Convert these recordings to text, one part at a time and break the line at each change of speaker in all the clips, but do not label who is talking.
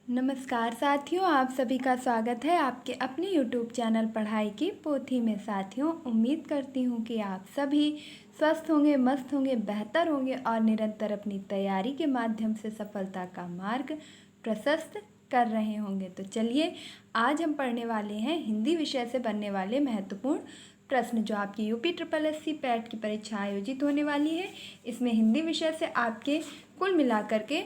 नमस्कार साथियों, आप सभी का स्वागत है आपके अपने YouTube चैनल पढ़ाई की पोथी में। साथियों, उम्मीद करती हूँ कि आप सभी स्वस्थ होंगे, मस्त होंगे, बेहतर होंगे और निरंतर अपनी तैयारी के माध्यम से सफलता का मार्ग प्रशस्त कर रहे होंगे। तो चलिए, आज हम पढ़ने वाले हैं हिंदी विषय से बनने वाले महत्वपूर्ण प्रश्न जो आपकी यूपी SSC पैट की परीक्षा आयोजित होने वाली है। इसमें हिंदी विषय से आपके कुल मिलाकर के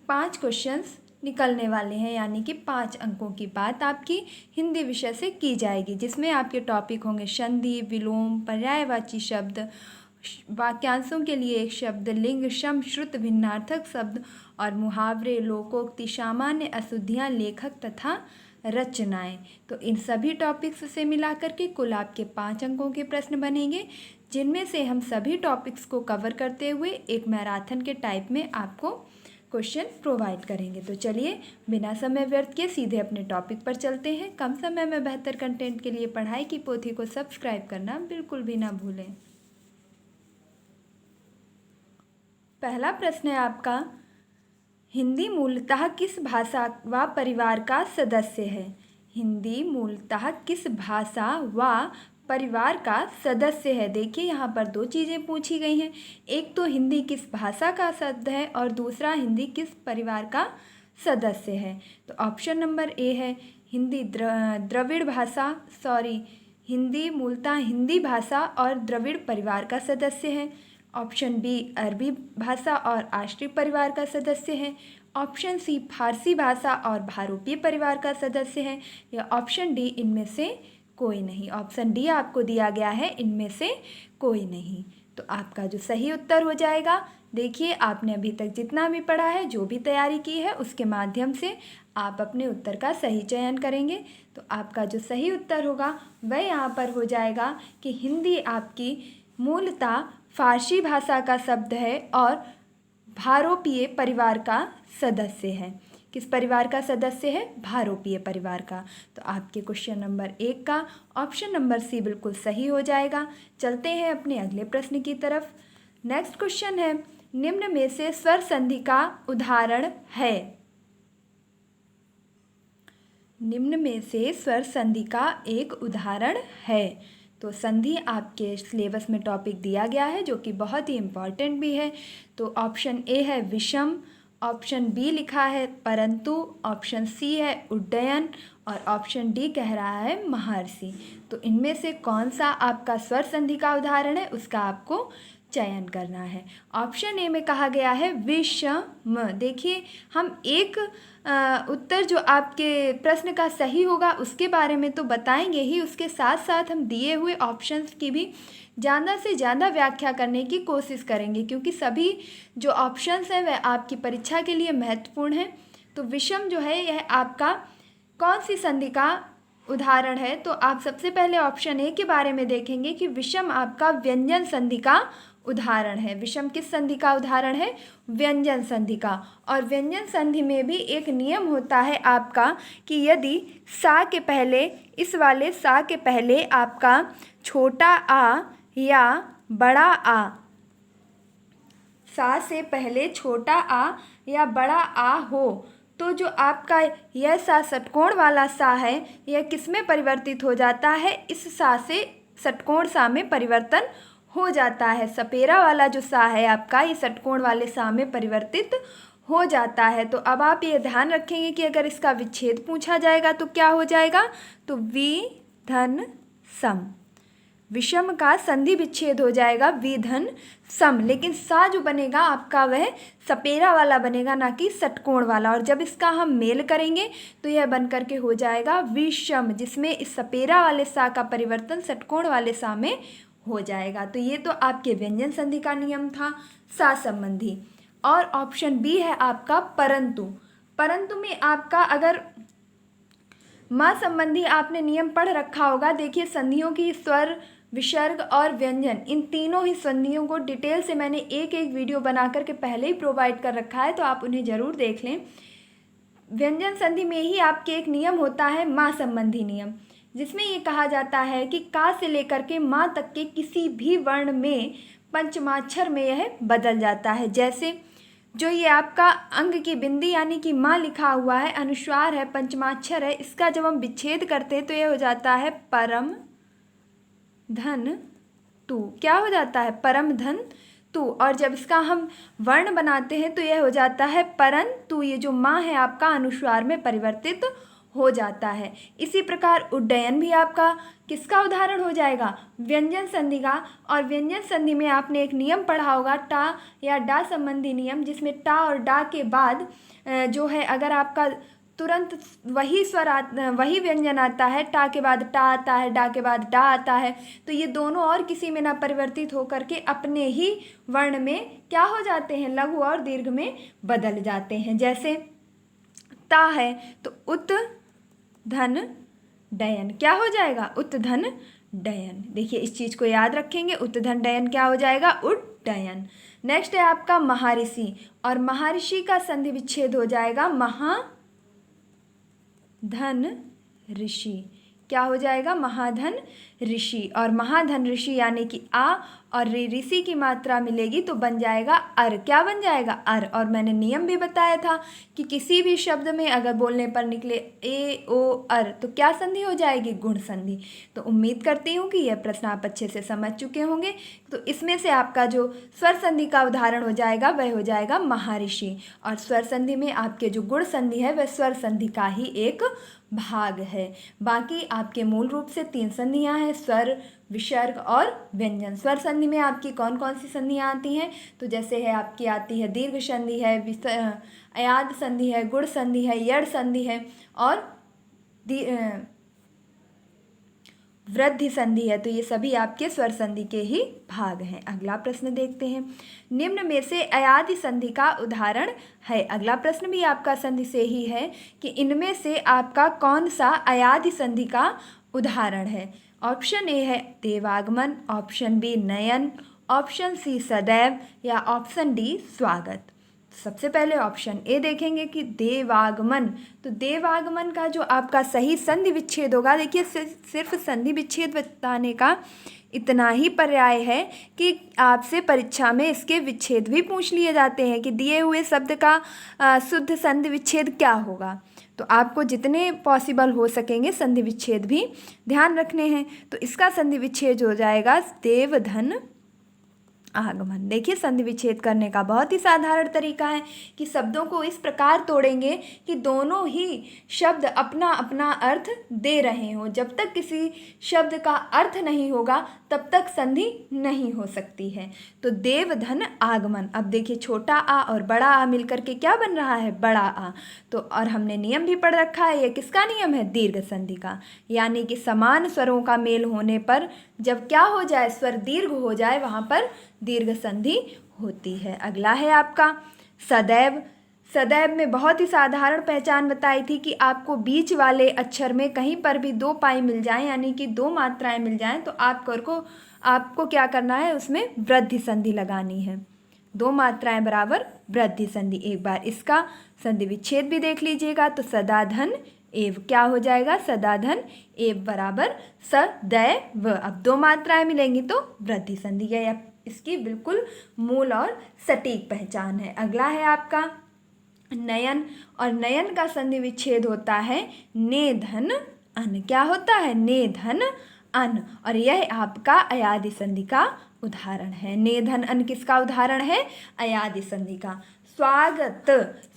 5 क्वेश्चंस निकलने वाले हैं, यानी कि 5 अंकों की बात आपकी हिंदी विषय से की जाएगी, जिसमें आपके टॉपिक होंगे संधि, विलोम, पर्यायवाची शब्द, वाक्यांशों के लिए एक शब्द, लिंग, सम, श्रुत, भिन्नार्थक शब्द और मुहावरे, लोकोक्ति, सामान्य अशुद्धियाँ, लेखक तथा रचनाएं। तो इन सभी टॉपिक्स से मिलाकर के कुल आपके 5 अंकों के प्रश्न बनेंगे, जिनमें से हम सभी टॉपिक्स को कवर करते हुए एक मैराथन के टाइप में आपको क्वेश्चन प्रोवाइड करेंगे। तो चलिए, बिना समय व्यर्थ किए सीधे अपने टॉपिक पर चलते हैं। कम समय में बेहतर कंटेंट के लिए पढ़ाई की पोथी को सब्सक्राइब करना बिल्कुल भी ना भूलें। पहला प्रश्न है आपका, हिंदी मूलतः किस भाषा व परिवार का सदस्य है? हिंदी मूलतः किस भाषा व परिवार का सदस्य है? देखिए, यहाँ पर 2 चीज़ें पूछी गई हैं। एक तो हिंदी किस भाषा का शब्द है और दूसरा हिंदी किस परिवार का सदस्य है। तो ऑप्शन नंबर ए है हिंदी द्रविड़ भाषा, हिंदी मूलतः हिंदी भाषा और द्रविड़ परिवार का सदस्य है। ऑप्शन बी अरबी भाषा और आष्ट्रिक परिवार का सदस्य है। ऑप्शन सी फारसी भाषा और भारोपीय परिवार का सदस्य है। या ऑप्शन डी इनमें से कोई नहीं। ऑप्शन डी आपको दिया गया है इनमें से कोई नहीं। तो आपका जो सही उत्तर हो जाएगा, देखिए आपने अभी तक जितना भी पढ़ा है, जो भी तैयारी की है, उसके माध्यम से आप अपने उत्तर का सही चयन करेंगे। तो आपका जो सही उत्तर होगा वह यहाँ पर हो जाएगा कि हिंदी आपकी मूलतः फारसी भाषा का शब्द है और भारोपीय परिवार का सदस्य है। किस परिवार का सदस्य है? भारोपीय परिवार का। तो आपके क्वेश्चन नंबर 1 का ऑप्शन नंबर सी बिल्कुल सही हो जाएगा। चलते हैं अपने अगले प्रश्न की तरफ। नेक्स्ट क्वेश्चन है, निम्न में से स्वर संधि का उदाहरण है? निम्न में से स्वर संधि का एक उदाहरण है। तो संधि आपके सिलेबस में टॉपिक दिया गया है, जो कि बहुत ही इम्पॉर्टेंट भी है। तो ऑप्शन ए है विषम, ऑप्शन बी लिखा है परंतु, ऑप्शन सी है उड्डयन और ऑप्शन डी कह रहा है महर्षि। तो इनमें से कौन सा आपका स्वर संधि का उदाहरण है, उसका आपको चयन करना है। ऑप्शन ए में कहा गया है विषम। देखिए, हम एक उत्तर जो आपके प्रश्न का सही होगा उसके बारे में तो बताएंगे ही, उसके साथ साथ हम दिए हुए ऑप्शंस की भी ज़्यादा से ज़्यादा व्याख्या करने की कोशिश करेंगे, क्योंकि सभी जो ऑप्शंस हैं वह आपकी परीक्षा के लिए महत्वपूर्ण हैं। तो विषम जो है यह आपका कौन सी संधि का उदाहरण है? तो आप सबसे पहले ऑप्शन ए के बारे में देखेंगे कि विषम आपका व्यंजन संधि का उदाहरण है। विषम किस संधि का उदाहरण है? व्यंजन संधि का। और व्यंजन संधि में भी एक नियम होता है आपका कि यदि सा के पहले, इस वाले सा के पहले आपका छोटा आ या बड़ा आ, सा से पहले छोटा आ या बड़ा आ हो, तो जो आपका यह सा षटकोण वाला सा है, यह किस में परिवर्तित हो जाता है? इस सा से षटकोण सा में परिवर्तन हो जाता है। सपेरा वाला जो सा है आपका, ये षटकोण वाले सा में परिवर्तित हो जाता है। तो अब आप ये ध्यान रखेंगे कि अगर इसका विच्छेद पूछा जाएगा तो क्या हो जाएगा? तो वि धन सम, विषम का संधि विच्छेद हो जाएगा वि धन सम। लेकिन सा जो बनेगा आपका वह सपेरा वाला बनेगा, ना कि षटकोण वाला। और जब इसका हम मेल करेंगे तो यह बन करके हो जाएगा विषम, जिसमें इस सपेरा वाले सा का परिवर्तन षटकोण वाले सा में हो जाएगा। तो ये तो आपके व्यंजन संधि का नियम था सा संबंधी। और ऑप्शन बी है आपका परंतु। परंतु में आपका अगर माँ संबंधी आपने नियम पढ़ रखा होगा, देखिए संधियों की स्वर, विसर्ग और व्यंजन, इन तीनों ही संधियों को डिटेल से मैंने एक एक वीडियो बना करके पहले ही प्रोवाइड कर रखा है, तो आप उन्हें ज़रूर देख लें। व्यंजन संधि में ही आपके एक नियम होता है माँ संबंधी नियम, जिसमें ये कहा जाता है कि का से लेकर के माँ तक के किसी भी वर्ण में पंचमाक्षर में यह बदल जाता है। जैसे जो ये आपका अंग की बिंदी यानी कि माँ लिखा हुआ है, अनुस्वार है, पंचमाक्षर है, इसका जब हम विच्छेद करते हैं तो ये हो जाता है परम धन तू। क्या हो जाता है? परम धन तू। और जब इसका हम वर्ण बनाते हैं तो यह हो जाता है परंतु। ये जो माँ है आपका अनुस्वार में परिवर्तित हो जाता है। इसी प्रकार उड्डयन भी आपका किसका उदाहरण हो जाएगा? व्यंजन संधि का। और व्यंजन संधि में आपने एक नियम पढ़ा होगा, टा या डा संबंधी नियम, जिसमें टा और डा के बाद जो है अगर आपका तुरंत वही व्यंजन आता है, टा के बाद टा आता है, डा के बाद डा आता है, तो ये दोनों और किसी में ना परिवर्तित होकर के अपने ही वर्ण में क्या हो जाते हैं? लघु और दीर्घ में बदल जाते हैं। जैसे ता है तो उत धन डयन क्या हो जाएगा? उत-धन डयन। देखिए इस चीज़ को याद रखेंगे, उत-धन डयन क्या हो जाएगा? उड्डयन। नेक्स्ट है आपका महाऋषि, और महाऋषि का संधि विच्छेद हो जाएगा महाधन ऋषि। क्या हो जाएगा? महाधन ऋषि। और महाधन ऋषि यानी कि आ और ऋषि की मात्रा मिलेगी तो बन जाएगा अर। क्या बन जाएगा? अर। और मैंने नियम भी बताया था कि किसी भी शब्द में अगर बोलने पर निकले ए ओ अर तो क्या संधि हो जाएगी? गुण संधि। तो उम्मीद करती हूँ कि यह प्रश्न आप अच्छे से समझ चुके होंगे। तो इसमें से आपका जो स्वर संधि का उदाहरण हो जाएगा वह हो जाएगा महर्षि। और स्वर संधि में आपके जो गुण संधि है वह स्वर संधि का ही एक भाग है। बाकी आपके मूल रूप से 3 संधियाँ हैं, स्वर, विसर्ग और व्यंजन। स्वर संधि में आपकी कौन कौन सी संधियाँ आती हैं? तो जैसे है आपकी आती है दीर्घ संधि है, अयाद संधि है, गुण संधि है, यड़ संधि है और वृद्धि संधि है। तो ये सभी आपके स्वर संधि के ही भाग हैं। अगला प्रश्न देखते हैं, निम्न में से अयादि संधि का उदाहरण है। अगला प्रश्न भी आपका संधि से ही है कि इनमें से आपका कौन सा अयादि संधि का उदाहरण है। ऑप्शन ए है देवागमन, ऑप्शन बी नयन, ऑप्शन सी सदैव या ऑप्शन डी स्वागत। सबसे पहले ऑप्शन ए देखेंगे कि देवागमन। तो देवागमन का जो आपका सही संधि विच्छेद होगा, देखिए सिर्फ संधि विच्छेद बताने का इतना ही पर्याय है कि आपसे परीक्षा में इसके विच्छेद भी पूछ लिए जाते हैं कि दिए हुए शब्द का शुद्ध संधि विच्छेद क्या होगा। तो आपको जितने पॉसिबल हो सकेंगे संधि विच्छेद भी ध्यान रखने हैं। तो इसका संधि विच्छेद हो जाएगा देवधन आगमन। देखिए संधि विच्छेद करने का बहुत ही साधारण तरीका है कि शब्दों को इस प्रकार तोड़ेंगे कि दोनों ही शब्द अपना अपना अर्थ दे रहे हों। जब तक किसी शब्द का अर्थ नहीं होगा तब तक संधि नहीं हो सकती है। तो देवधन आगमन। अब देखिए छोटा आ और बड़ा आ मिलकर के क्या बन रहा है? बड़ा आ। तो और हमने नियम भी पढ़ रखा है, ये किसका नियम है? दीर्घ संधि का। यानी कि समान स्वरों का मेल होने पर जब क्या हो जाए? स्वर दीर्घ हो जाए, वहाँ पर दीर्घ संधि होती है। अगला है आपका सदैव। सदैव में बहुत ही साधारण पहचान बताई थी कि आपको बीच वाले अक्षर में कहीं पर भी 2 पाई मिल जाएं, यानी कि 2 मात्राएं मिल जाएं, तो आपको क्या करना है? उसमें वृद्धि संधि लगानी है। 2 मात्राएं बराबर वृद्धि संधि। एक बार इसका संधि विच्छेद भी देख लीजिएगा। तो सदाधन एव क्या हो जाएगा? सदाधन एव बराबर सदैव। अब 2 मात्राएं मिलेंगी तो वृद्धि संधि है। इसकी बिल्कुल मूल और सटीक पहचान है। अगला है आपका नयन, और नयन का संधि विच्छेद होता है नेधन अन। क्या होता है? नेधन अन। और यह आपका अयादि संधि का उदाहरण है। नेधन अन किसका उदाहरण है? अयादि संधि का। स्वागत।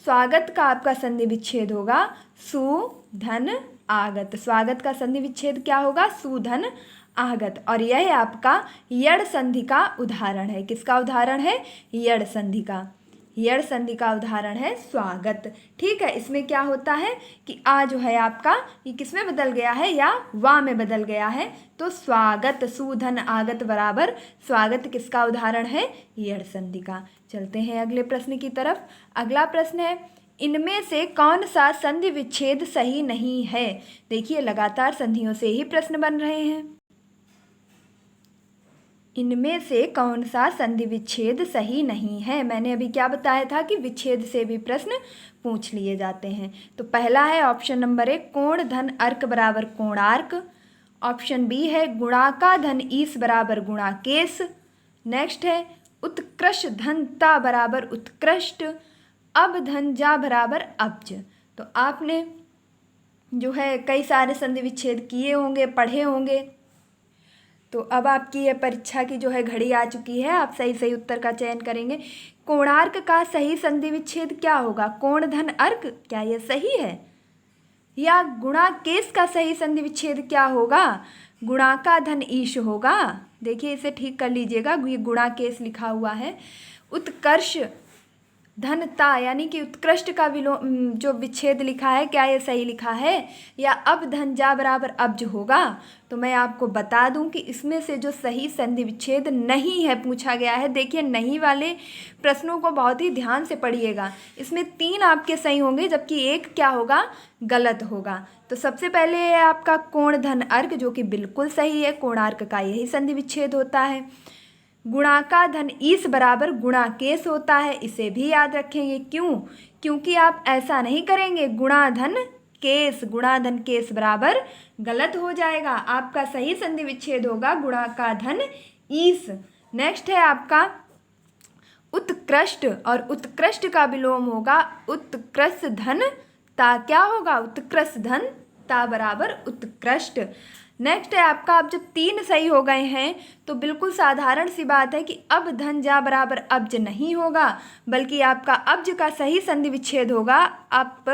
स्वागत का आपका संधि विच्छेद होगा सुधन आगत। स्वागत का संधि विच्छेद क्या होगा? सुधन आगत। और यह आपका यड़ संधि का उदाहरण है। किसका उदाहरण है? यड़ संधि का। यड़ संधि का उदाहरण है स्वागत। ठीक है, इसमें क्या होता है कि आ जो है आपका ये किस में बदल गया है? या वा में बदल गया है। तो स्वागत, सुधन आगत बराबर स्वागत किसका उदाहरण है? यड़ संधि का। चलते हैं अगले प्रश्न की तरफ। अगला प्रश्न है, इनमें से कौन सा संधि विच्छेद सही नहीं है? देखिए लगातार संधियों से ही प्रश्न बन रहे हैं। इनमें से कौन सा संधि विच्छेद सही नहीं है? मैंने अभी क्या बताया था कि विच्छेद से भी प्रश्न पूछ लिए जाते हैं। तो पहला है ऑप्शन नंबर 1 कोण धन अर्क बराबर कोणार्क। ऑप्शन बी है गुणाका धन ईस बराबर गुणाकेश। नेक्स्ट है उत्कृष्ट धन ता बराबर उत्कृष्ट। अब धन जा बराबर अब्ज। तो आपने जो है कई सारे संधि विच्छेद किए होंगे, पढ़े होंगे। तो अब आपकी ये परीक्षा की जो है घड़ी आ चुकी है, आप सही सही उत्तर का चयन करेंगे। कोणार्क का सही संधि विच्छेद क्या होगा? कोण धन अर्क, क्या ये सही है? या गुणाकेश का सही संधि विच्छेद क्या होगा? गुणाका धन ईश होगा। देखिए इसे ठीक कर लीजिएगा, ये गुणाकेश लिखा हुआ है। उत्कर्ष धनता यानी कि उत्कृष्ट का जो विच्छेद लिखा है, क्या ये सही लिखा है? या अब धन जा बराबर अब्ज होगा? तो मैं आपको बता दूं कि इसमें से जो सही संधि विच्छेद नहीं है पूछा गया है। देखिए नहीं वाले प्रश्नों को बहुत ही ध्यान से पढ़िएगा। इसमें 3 आपके सही होंगे जबकि 1 क्या होगा? गलत होगा। तो सबसे पहले है आपका कोण धन अर्क, जो कि बिल्कुल सही है। कोणार्क का यही संधि विच्छेद होता है। गुणाका धन ईस बराबर गुणाकेश होता है, इसे भी याद रखेंगे। क्यों? क्योंकि आप ऐसा नहीं करेंगे गुणा धन केस बराबर गलत हो जाएगा। आपका सही संधि विच्छेद होगा गुणाका धन ईस। नेक्स्ट है आपका उत्कृष्ट, और उत्कृष्ट का विलोम होगा उत्कृष्ट धन ता। क्या होगा? उत्कृष्ट धन ता बराबर उत्कृष्ट। नेक्स्ट है आपका, अब जब 3 सही हो गए हैं तो बिल्कुल साधारण सी बात है कि अब धन जा बराबर अब्ज नहीं होगा, बल्कि आपका अब्ज का सही संधि विच्छेद होगा अप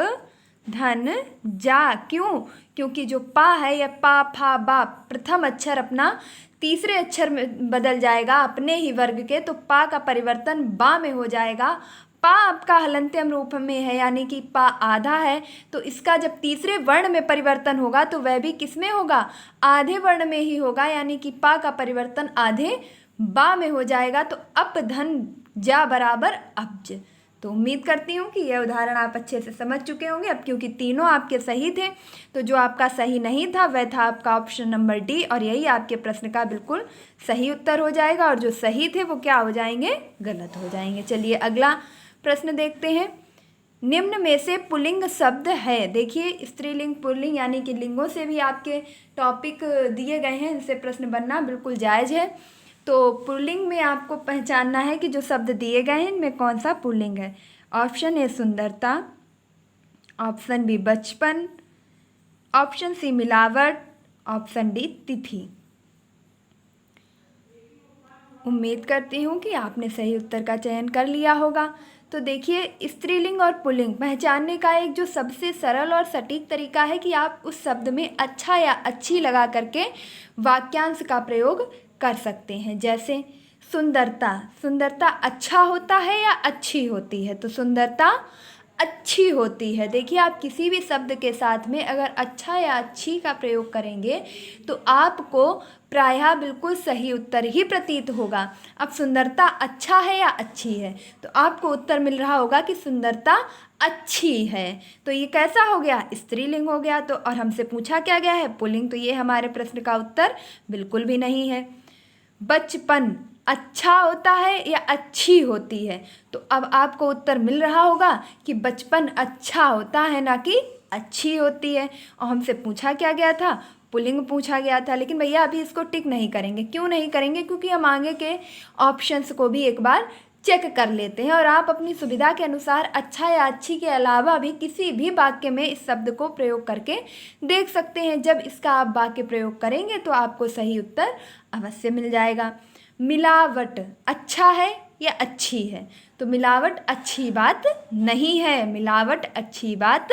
धन जा। क्यों? क्योंकि जो पा है या पा फा बा प्रथम अक्षर अपना तीसरे अक्षर में बदल जाएगा अपने ही वर्ग के, तो पा का परिवर्तन बा में हो जाएगा। पा आपका हलंत्यम रूप में है यानी कि पा आधा है, तो इसका जब तीसरे वर्ण में परिवर्तन होगा तो वह भी किस में होगा? आधे वर्ण में ही होगा, यानी कि पा का परिवर्तन आधे बा में हो जाएगा। तो अप धन जा बराबर अब्ज। तो उम्मीद करती हूँ कि यह उदाहरण आप अच्छे से समझ चुके होंगे। अब क्योंकि तीनों आपके सही थे, तो जो आपका सही नहीं था वह था आपका ऑप्शन नंबर डी, और यही आपके प्रश्न का बिल्कुल सही उत्तर हो जाएगा। और जो सही थे वो क्या हो जाएंगे? गलत हो जाएंगे। चलिए अगला प्रश्न देखते हैं। निम्न में से पुल्लिंग शब्द है। देखिए स्त्रीलिंग पुल्लिंग यानी कि लिंगों से भी आपके टॉपिक दिए गए हैं, इनसे प्रश्न बनना बिल्कुल जायज़ है। तो पुल्लिंग में आपको पहचानना है कि जो शब्द दिए गए हैं इनमें कौन सा पुल्लिंग है। ऑप्शन ए सुंदरता, ऑप्शन बी बचपन, ऑप्शन सी मिलावट, ऑप्शन डी तिथि। उम्मीद करती हूँ कि आपने सही उत्तर का चयन कर लिया होगा। तो देखिए स्त्रीलिंग और पुल्लिंग पहचानने का एक जो सबसे सरल और सटीक तरीका है कि आप उस शब्द में अच्छा या अच्छी लगा करके वाक्यांश का प्रयोग कर सकते हैं। जैसे सुंदरता, सुंदरता अच्छा होता है या अच्छी होती है? तो सुंदरता अच्छी होती है। देखिए आप किसी भी शब्द के साथ में अगर अच्छा या अच्छी का प्रयोग करेंगे तो आपको प्रायः बिल्कुल सही उत्तर ही प्रतीत होगा। अब सुंदरता अच्छा है या अच्छी है, तो आपको उत्तर मिल रहा होगा कि सुंदरता अच्छी है। तो ये कैसा हो गया? स्त्रीलिंग हो गया। तो और हमसे पूछा क्या गया है? पुल्लिंग। तो ये हमारे प्रश्न का उत्तर बिल्कुल भी नहीं है। बचपन अच्छा होता है या अच्छी होती है? तो अब आपको उत्तर मिल रहा होगा कि बचपन अच्छा होता है ना कि अच्छी होती है। और हमसे पूछा क्या गया था? पुल्लिंग पूछा गया था। लेकिन भैया अभी इसको टिक नहीं करेंगे। क्यों नहीं करेंगे? क्योंकि हम आगे के ऑप्शंस को भी एक बार चेक कर लेते हैं, और आप अपनी सुविधा के अनुसार अच्छा या अच्छी के अलावा भी किसी भी वाक्य में इस शब्द को प्रयोग करके देख सकते हैं। जब इसका आप वाक्य प्रयोग करेंगे तो आपको सही उत्तर अवश्य मिल जाएगा। मिलावट अच्छा है या अच्छी है? तो मिलावट अच्छी बात नहीं है, मिलावट अच्छी बात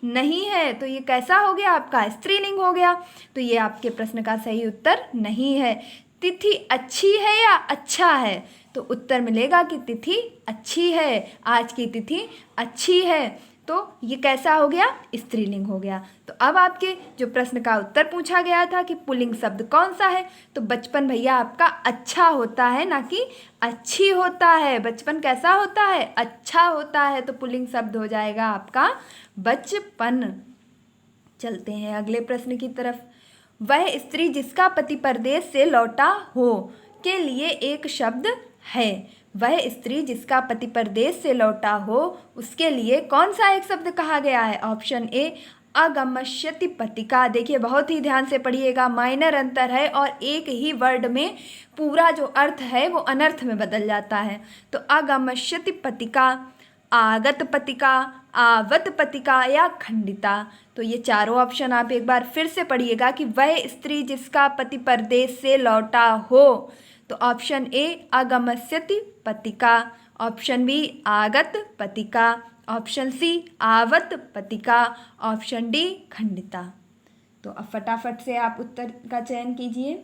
नहीं है। तो ये कैसा हो गया? आपका स्त्रीलिंग हो गया। तो ये आपके प्रश्न का सही उत्तर नहीं है। तिथि अच्छी है या अच्छा है? तो उत्तर मिलेगा कि तिथि अच्छी है, आज की तिथि अच्छी है। तो ये कैसा हो गया? स्त्रीलिंग हो गया। तो अब आपके जो प्रश्न का उत्तर पूछा गया था कि पुल्लिंग शब्द कौन सा है, तो बचपन भैया आपका अच्छा होता है ना कि अच्छी होता है। बचपन कैसा होता है? अच्छा होता है। तो पुल्लिंग शब्द हो जाएगा आपका बचपन। चलते हैं अगले प्रश्न की तरफ। वह स्त्री जिसका पति परदेश से लौटा हो के लिए एक शब्द है। वह स्त्री जिसका पति परदेश से लौटा हो उसके लिए कौन सा एक शब्द कहा गया है? ऑप्शन ए अगमष्यति पतिका। देखिए बहुत ही ध्यान से पढ़िएगा, माइनर अंतर है और एक ही वर्ड में पूरा जो अर्थ है वो अनर्थ में बदल जाता है। तो अगमष्यति पतिका, आगत पतिका, आवत पतिका या खंडिता। तो ये चारों ऑप्शन आप एक बार फिर से पढ़िएगा कि वह स्त्री जिसका पति परदेश से लौटा हो। तो ऑप्शन ए आगमस्यति पतिका, ऑप्शन बी आगत पतिका, ऑप्शन सी आवत पतिका, ऑप्शन डी खंडिता। तो अब फटाफट से आप उत्तर का चयन कीजिए।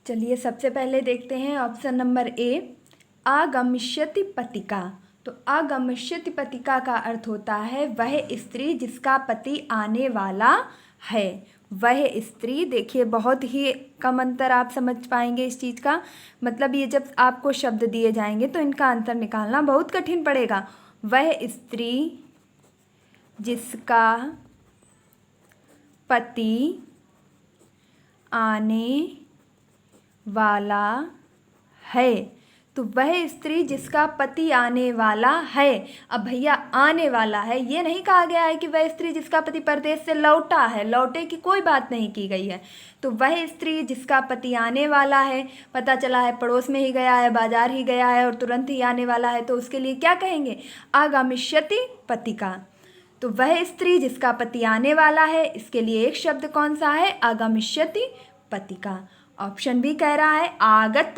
चलिए सबसे पहले देखते हैं ऑप्शन नंबर ए आगमिष्यति पतिका। तो आगमिष्यति पतिका का अर्थ होता है वह स्त्री जिसका पति आने वाला है। वह स्त्री, देखिए बहुत ही कम अंतर आप समझ पाएंगे इस चीज़ का। मतलब ये जब आपको शब्द दिए जाएंगे तो इनका अंतर निकालना बहुत कठिन पड़ेगा। वह स्त्री जिसका पति आने वाला है। तो वह स्त्री जिसका पति आने वाला है। अब भैया आने वाला है, ये नहीं कहा गया है कि वह स्त्री जिसका पति परदेश से लौटा है। लौटे की कोई बात नहीं की गई है। तो वह स्त्री जिसका पति आने वाला है, पता चला है पड़ोस में ही गया है, बाजार ही गया है और तुरंत ही आने वाला है, तो उसके लिए क्या कहेंगे? आगामिष्यति पतिका। तो वह स्त्री जिसका पति आने वाला है, इसके लिए एक शब्द कौन सा है? आगामिष्यति पतिका। ऑप्शन बी कह रहा है आगत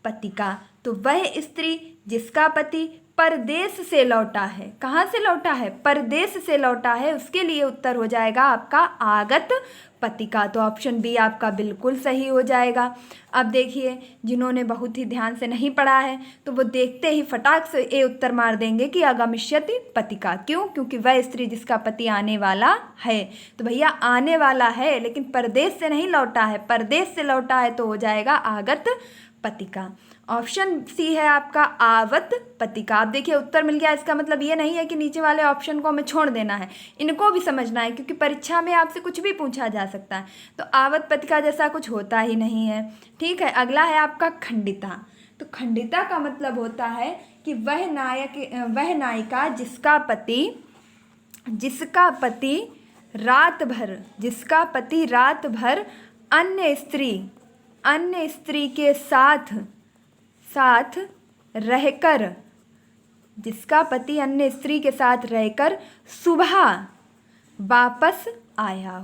पतिका। तो वह स्त्री जिसका पति परदेश से लौटा है। कहाँ से लौटा है? परदेश से लौटा है। उसके लिए उत्तर हो जाएगा आपका आगत पतिका। तो ऑप्शन बी आपका बिल्कुल सही हो जाएगा। अब देखिए, जिन्होंने बहुत ही ध्यान से नहीं पढ़ा है तो वो देखते ही फटाक से ए उत्तर मार देंगे कि आगामिष्यति पतिका। क्यों? क्योंकि वह स्त्री जिसका पति आने वाला है। तो भैया आने वाला है लेकिन परदेश से नहीं लौटा है। परदेश से लौटा है तो हो जाएगा आगत पतिका। ऑप्शन सी है आपका आवत पतिका। आप देखिए उत्तर मिल गया। इसका मतलब ये नहीं है कि नीचे वाले ऑप्शन को हमें छोड़ देना है, इनको भी समझना है, क्योंकि परीक्षा में आपसे कुछ भी पूछा जा सकता है। तो आवत पतिका जैसा कुछ होता ही नहीं है। ठीक है, अगला है आपका खंडिता। तो खंडिता का मतलब होता है कि वह नायिका जिसका पति रात भर अन्य स्त्री के साथ रहकर, जिसका पति अन्य स्त्री के साथ रहकर सुबह वापस आया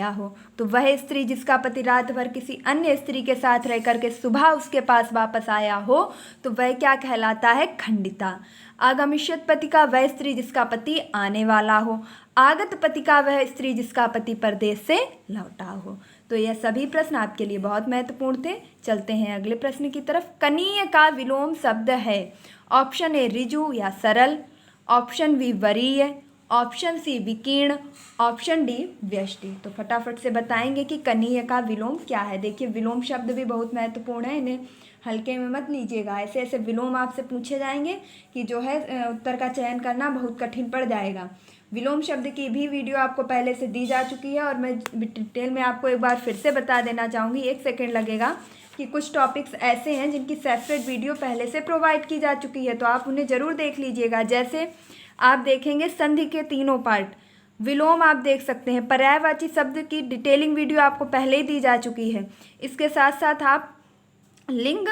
हो। तो वह स्त्री जिसका पति रात भर किसी अन्य स्त्री के साथ रहकर के सुबह उसके पास वापस आया हो, तो वह क्या कहलाता है? खंडिता। आगमिष्यत पतिका वह स्त्री जिसका पति आने वाला हो। आगत पतिका वह स्त्री जिसका पति परदेश से लौटा हो। तो यह सभी प्रश्न आपके लिए बहुत महत्वपूर्ण थे। चलते हैं अगले प्रश्न की तरफ। कनीय का विलोम शब्द है। ऑप्शन ए ऋजु या सरल, ऑप्शन बी वरीय, ऑप्शन सी विकीर्ण, ऑप्शन डी व्यष्टि। तो फटाफट से बताएंगे कि कनीय का विलोम क्या है। देखिए विलोम शब्द भी बहुत महत्वपूर्ण है, इन्हें हल्के में मत लीजिएगा। ऐसे ऐसे विलोम आपसे पूछे जाएंगे कि जो है उत्तर का चयन करना बहुत कठिन पड़ जाएगा। विलोम शब्द की भी वीडियो आपको पहले से दी जा चुकी है और मैं डिटेल में आपको एक बार फिर से बता देना चाहूँगी। 1 सेकेंड लगेगा कि कुछ टॉपिक्स ऐसे हैं जिनकी सेपरेट वीडियो पहले से प्रोवाइड की जा चुकी है, तो आप उन्हें ज़रूर देख लीजिएगा। जैसे आप देखेंगे संधि के 3 पार्ट, विलोम आप देख सकते हैं, पर्यायवाची शब्द की डिटेलिंग वीडियो आपको पहले ही दी जा चुकी है। इसके साथ साथ आप लिंग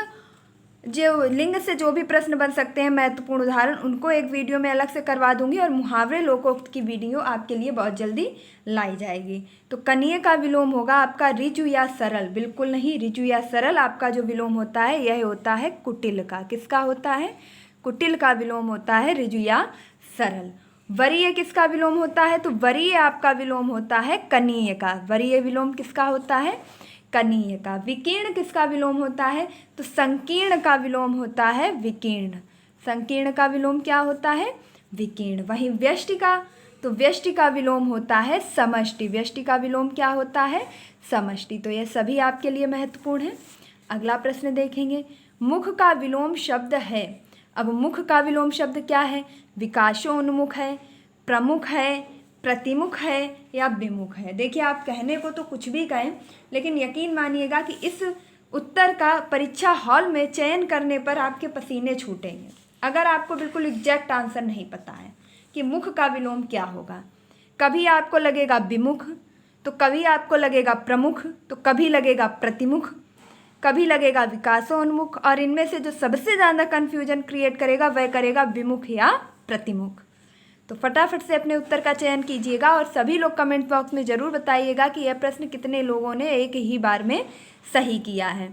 से जो भी प्रश्न बन सकते हैं, महत्वपूर्ण उदाहरण, उनको एक वीडियो में अलग से करवा दूंगी और मुहावरे लोकोक्त की वीडियो आपके लिए बहुत जल्दी लाई जाएगी। तो कनीय का विलोम होगा आपका ऋजु या सरल। बिल्कुल नहीं, ऋजु या सरल आपका जो विलोम होता है यह होता है कुटिल का। किसका होता है? कुटिल का विलोम होता है ऋजु या सरल। वरीय किसका विलोम होता है? तो वरीय आपका विलोम होता है कनीय का। वरीय विलोम किसका होता है? कनीय का। विकीर्ण किसका विलोम होता है? तो संकीर्ण का विलोम होता है विकीर्ण। संकीर्ण का विलोम क्या होता है? विकीर्ण। वहीं व्यष्टि का, तो व्यष्टि का विलोम होता है समष्टि। व्यष्टि का विलोम क्या होता है? समष्टि। तो ये सभी आपके लिए महत्वपूर्ण है। अगला प्रश्न देखेंगे। मुख का विलोम शब्द है। अब मुख का विलोम शब्द क्या है? विकासोन्मुख है, प्रमुख है, प्रतिमुख है या विमुख है। देखिए आप कहने को तो कुछ भी कहें, लेकिन यकीन मानिएगा कि इस उत्तर का परीक्षा हॉल में चयन करने पर आपके पसीने छूटेंगे अगर आपको बिल्कुल एग्जैक्ट आंसर नहीं पता है कि मुख का विलोम क्या होगा। कभी आपको लगेगा विमुख, तो कभी आपको लगेगा प्रमुख, तो कभी लगेगा प्रतिमुख, कभी लगेगा विकासोन्मुख, और इनमें से जो सबसे ज़्यादा कन्फ्यूजन क्रिएट करेगा वह करेगा विमुख या प्रतिमुख। तो फटाफट से अपने उत्तर का चयन कीजिएगा और सभी लोग कमेंट बॉक्स में ज़रूर बताइएगा कि यह प्रश्न कितने लोगों ने एक ही बार में सही किया है।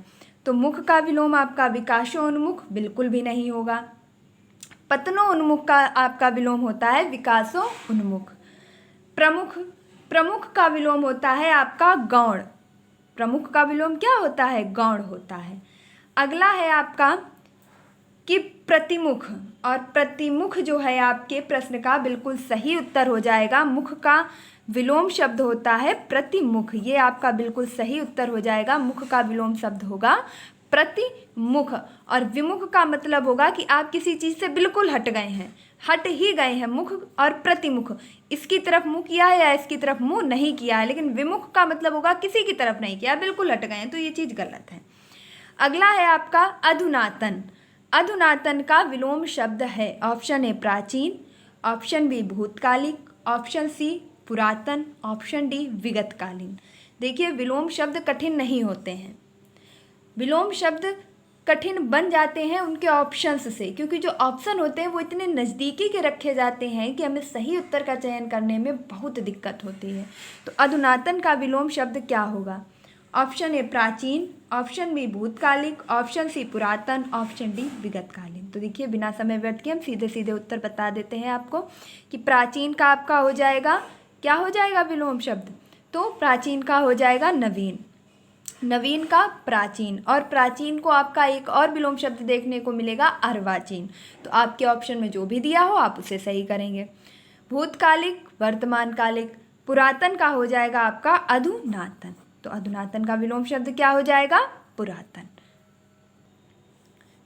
तो मुख का विलोम आपका विकासोन्मुख बिल्कुल भी नहीं होगा। पतनोन्मुख का आपका विलोम होता है विकासोन्मुख। प्रमुख का विलोम होता है आपका गौण। प्रमुख का विलोम क्या होता है? गौण होता है। अगला है आपका कि प्रतिमुख, और प्रतिमुख जो है आपके प्रश्न का बिल्कुल सही उत्तर हो जाएगा। मुख का विलोम शब्द होता है प्रतिमुख, ये आपका बिल्कुल सही उत्तर हो जाएगा। मुख का विलोम शब्द होगा प्रतिमुख। और विमुख का मतलब होगा कि आप किसी चीज़ से बिल्कुल हट गए हैं, हट ही गए हैं। मुख और प्रतिमुख, इसकी तरफ मुँह किया है या इसकी तरफ मुँह नहीं किया है, लेकिन विमुख का मतलब होगा किसी की तरफ नहीं किया, बिल्कुल हट गए हैं, तो ये चीज़ गलत है। अगला है आपका अधुनातन। अधुनातन का विलोम शब्द है ऑप्शन ए प्राचीन, ऑप्शन बी भूतकालिक, ऑप्शन सी पुरातन, ऑप्शन डी विगतकालीन। देखिए विलोम शब्द कठिन नहीं होते हैं, विलोम शब्द कठिन बन जाते हैं उनके ऑप्शंस से, क्योंकि जो ऑप्शन होते हैं वो इतने नज़दीकी के रखे जाते हैं कि हमें सही उत्तर का चयन करने में बहुत दिक्कत होती है। तो अधुनातन का विलोम शब्द क्या होगा? ऑप्शन ए प्राचीन, ऑप्शन बी भूतकालिक, ऑप्शन सी पुरातन, ऑप्शन डी विगतकालीन। तो देखिए बिना समय व्यर्थ किए हम सीधे सीधे उत्तर बता देते हैं आपको कि प्राचीन का आपका हो जाएगा, क्या हो जाएगा विलोम शब्द? तो प्राचीन का हो जाएगा नवीन, नवीन का प्राचीन, और प्राचीन को आपका एक और विलोम शब्द देखने को मिलेगा अर्वाचीन। तो आपके ऑप्शन में जो भी दिया हो आप उसे सही करेंगे। भूतकालिक, वर्तमानकालिक, पुरातन का हो जाएगा आपका अधुनातन। तो अधुनातन का विलोम शब्द क्या हो जाएगा? पुरातन।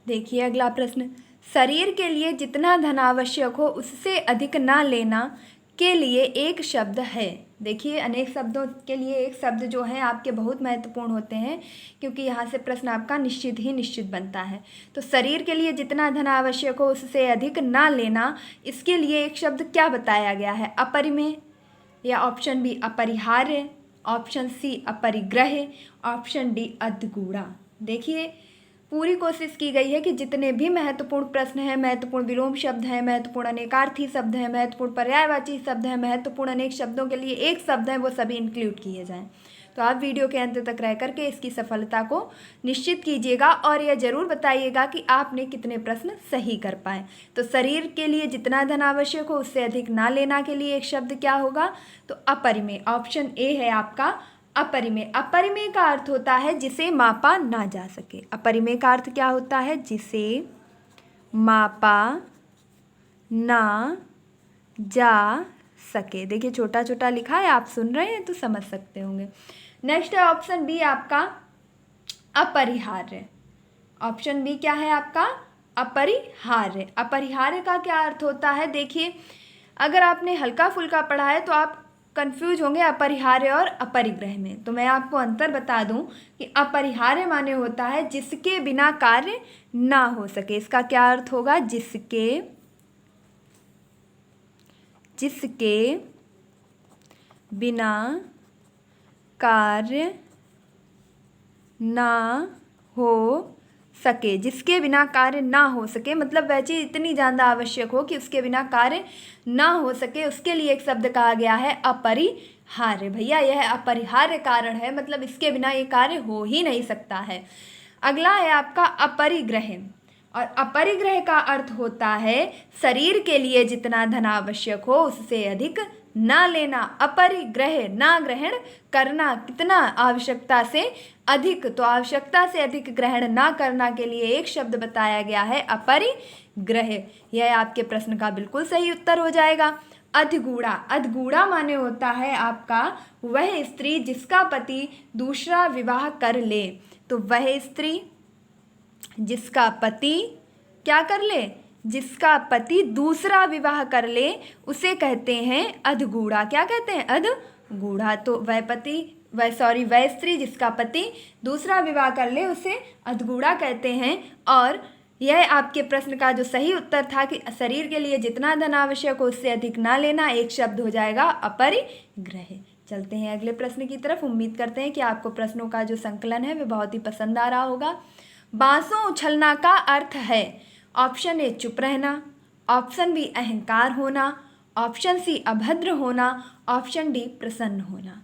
देखिए अगला प्रश्न, शरीर के लिए जितना धन आवश्यक हो उससे अधिक ना लेना के लिए एक शब्द है। देखिए अनेक शब्दों के लिए एक शब्द जो है आपके बहुत महत्वपूर्ण होते हैं, क्योंकि यहाँ से प्रश्न आपका निश्चित बनता है। तो शरीर के लिए जितना धन आवश्यक हो उससे अधिक ना लेना, इसके लिए एक शब्द क्या बताया गया है? अपरिमेय, या ऑप्शन बी अपरिहार्य, ऑप्शन सी अपरिग्रह, ऑप्शन डी अधगूढ़ा। देखिए पूरी कोशिश की गई है कि जितने भी महत्वपूर्ण प्रश्न हैं, महत्वपूर्ण विलोम शब्द हैं, महत्वपूर्ण अनेकार्थी शब्द हैं, महत्वपूर्ण पर्यायवाची शब्द हैं, महत्वपूर्ण अनेक शब्दों के लिए एक शब्द है, वो सभी इंक्लूड किए जाएं। तो आप वीडियो के अंत तक रह करके इसकी सफलता को निश्चित कीजिएगा और यह जरूर बताइएगा कि आपने कितने प्रश्न सही कर पाए। तो शरीर के लिए जितना धन आवश्यक हो उससे अधिक ना लेना के लिए एक शब्द क्या होगा? तो अपरिमेय, ऑप्शन ए है आपका अपरिमेय। अपरिमेय का अर्थ होता है जिसे मापा ना जा सके। अपरिमेय का अर्थ क्या होता है? जिसे मापा ना जा सके। देखिए छोटा छोटा लिखा है, आप सुन रहे हैं तो समझ सकते होंगे। नेक्स्ट है ऑप्शन बी आपका अपरिहार्य। ऑप्शन बी क्या है आपका? अपरिहार्य। अपरिहार्य का क्या अर्थ होता है? देखिए अगर आपने हल्का फुल्का पढ़ा है तो आप कंफ्यूज होंगे अपरिहार्य और अपरिग्रह में। तो मैं आपको अंतर बता दूं कि अपरिहार्य माने होता है जिसके बिना कार्य ना हो सके। इसका क्या अर्थ होगा? जिसके बिना कार्य ना हो सके। जिसके बिना कार्य ना हो सके मतलब वह चीज़ इतनी ज़्यादा आवश्यक हो कि उसके बिना कार्य ना हो सके, उसके लिए एक शब्द कहा गया है अपरिहार्य। भैया यह अपरिहार्य कारण है, मतलब इसके बिना ये कार्य हो ही नहीं सकता है। अगला है आपका अपरिग्रह, और अपरिग्रह का अर्थ होता है शरीर के लिए जितना धन आवश्यक हो उससे अधिक ना लेना। अपरिग्रह ना ग्रहण करना, कितना? आवश्यकता से अधिक। तो आवश्यकता से अधिक ग्रहण ना करना के लिए एक शब्द बताया गया है अपरिग्रह। यह आपके प्रश्न का बिल्कुल सही उत्तर हो जाएगा। अधगूढ़ा, अधगूढ़ा माने होता है आपका वह स्त्री जिसका पति दूसरा विवाह कर ले। तो वह स्त्री जिसका पति क्या कर ले? जिसका पति दूसरा विवाह कर ले उसे कहते हैं अधगूढ़ा। क्या कहते हैं? अधगूढ़ा। तो वह स्त्री जिसका पति दूसरा विवाह कर ले उसे अधगूढ़ा कहते हैं। और यह आपके प्रश्न का जो सही उत्तर था कि शरीर के लिए जितना धन आवश्यक हो उससे अधिक ना लेना, एक शब्द हो जाएगा अपरिग्रह। चलते हैं अगले प्रश्न की तरफ। उम्मीद करते हैं कि आपको प्रश्नों का जो संकलन है वह बहुत ही पसंद आ रहा होगा। बांसों उछलना का अर्थ है ऑप्शन ए चुप रहना, ऑप्शन बी अहंकार होना, ऑप्शन सी अभद्र होना, ऑप्शन डी प्रसन्न होना।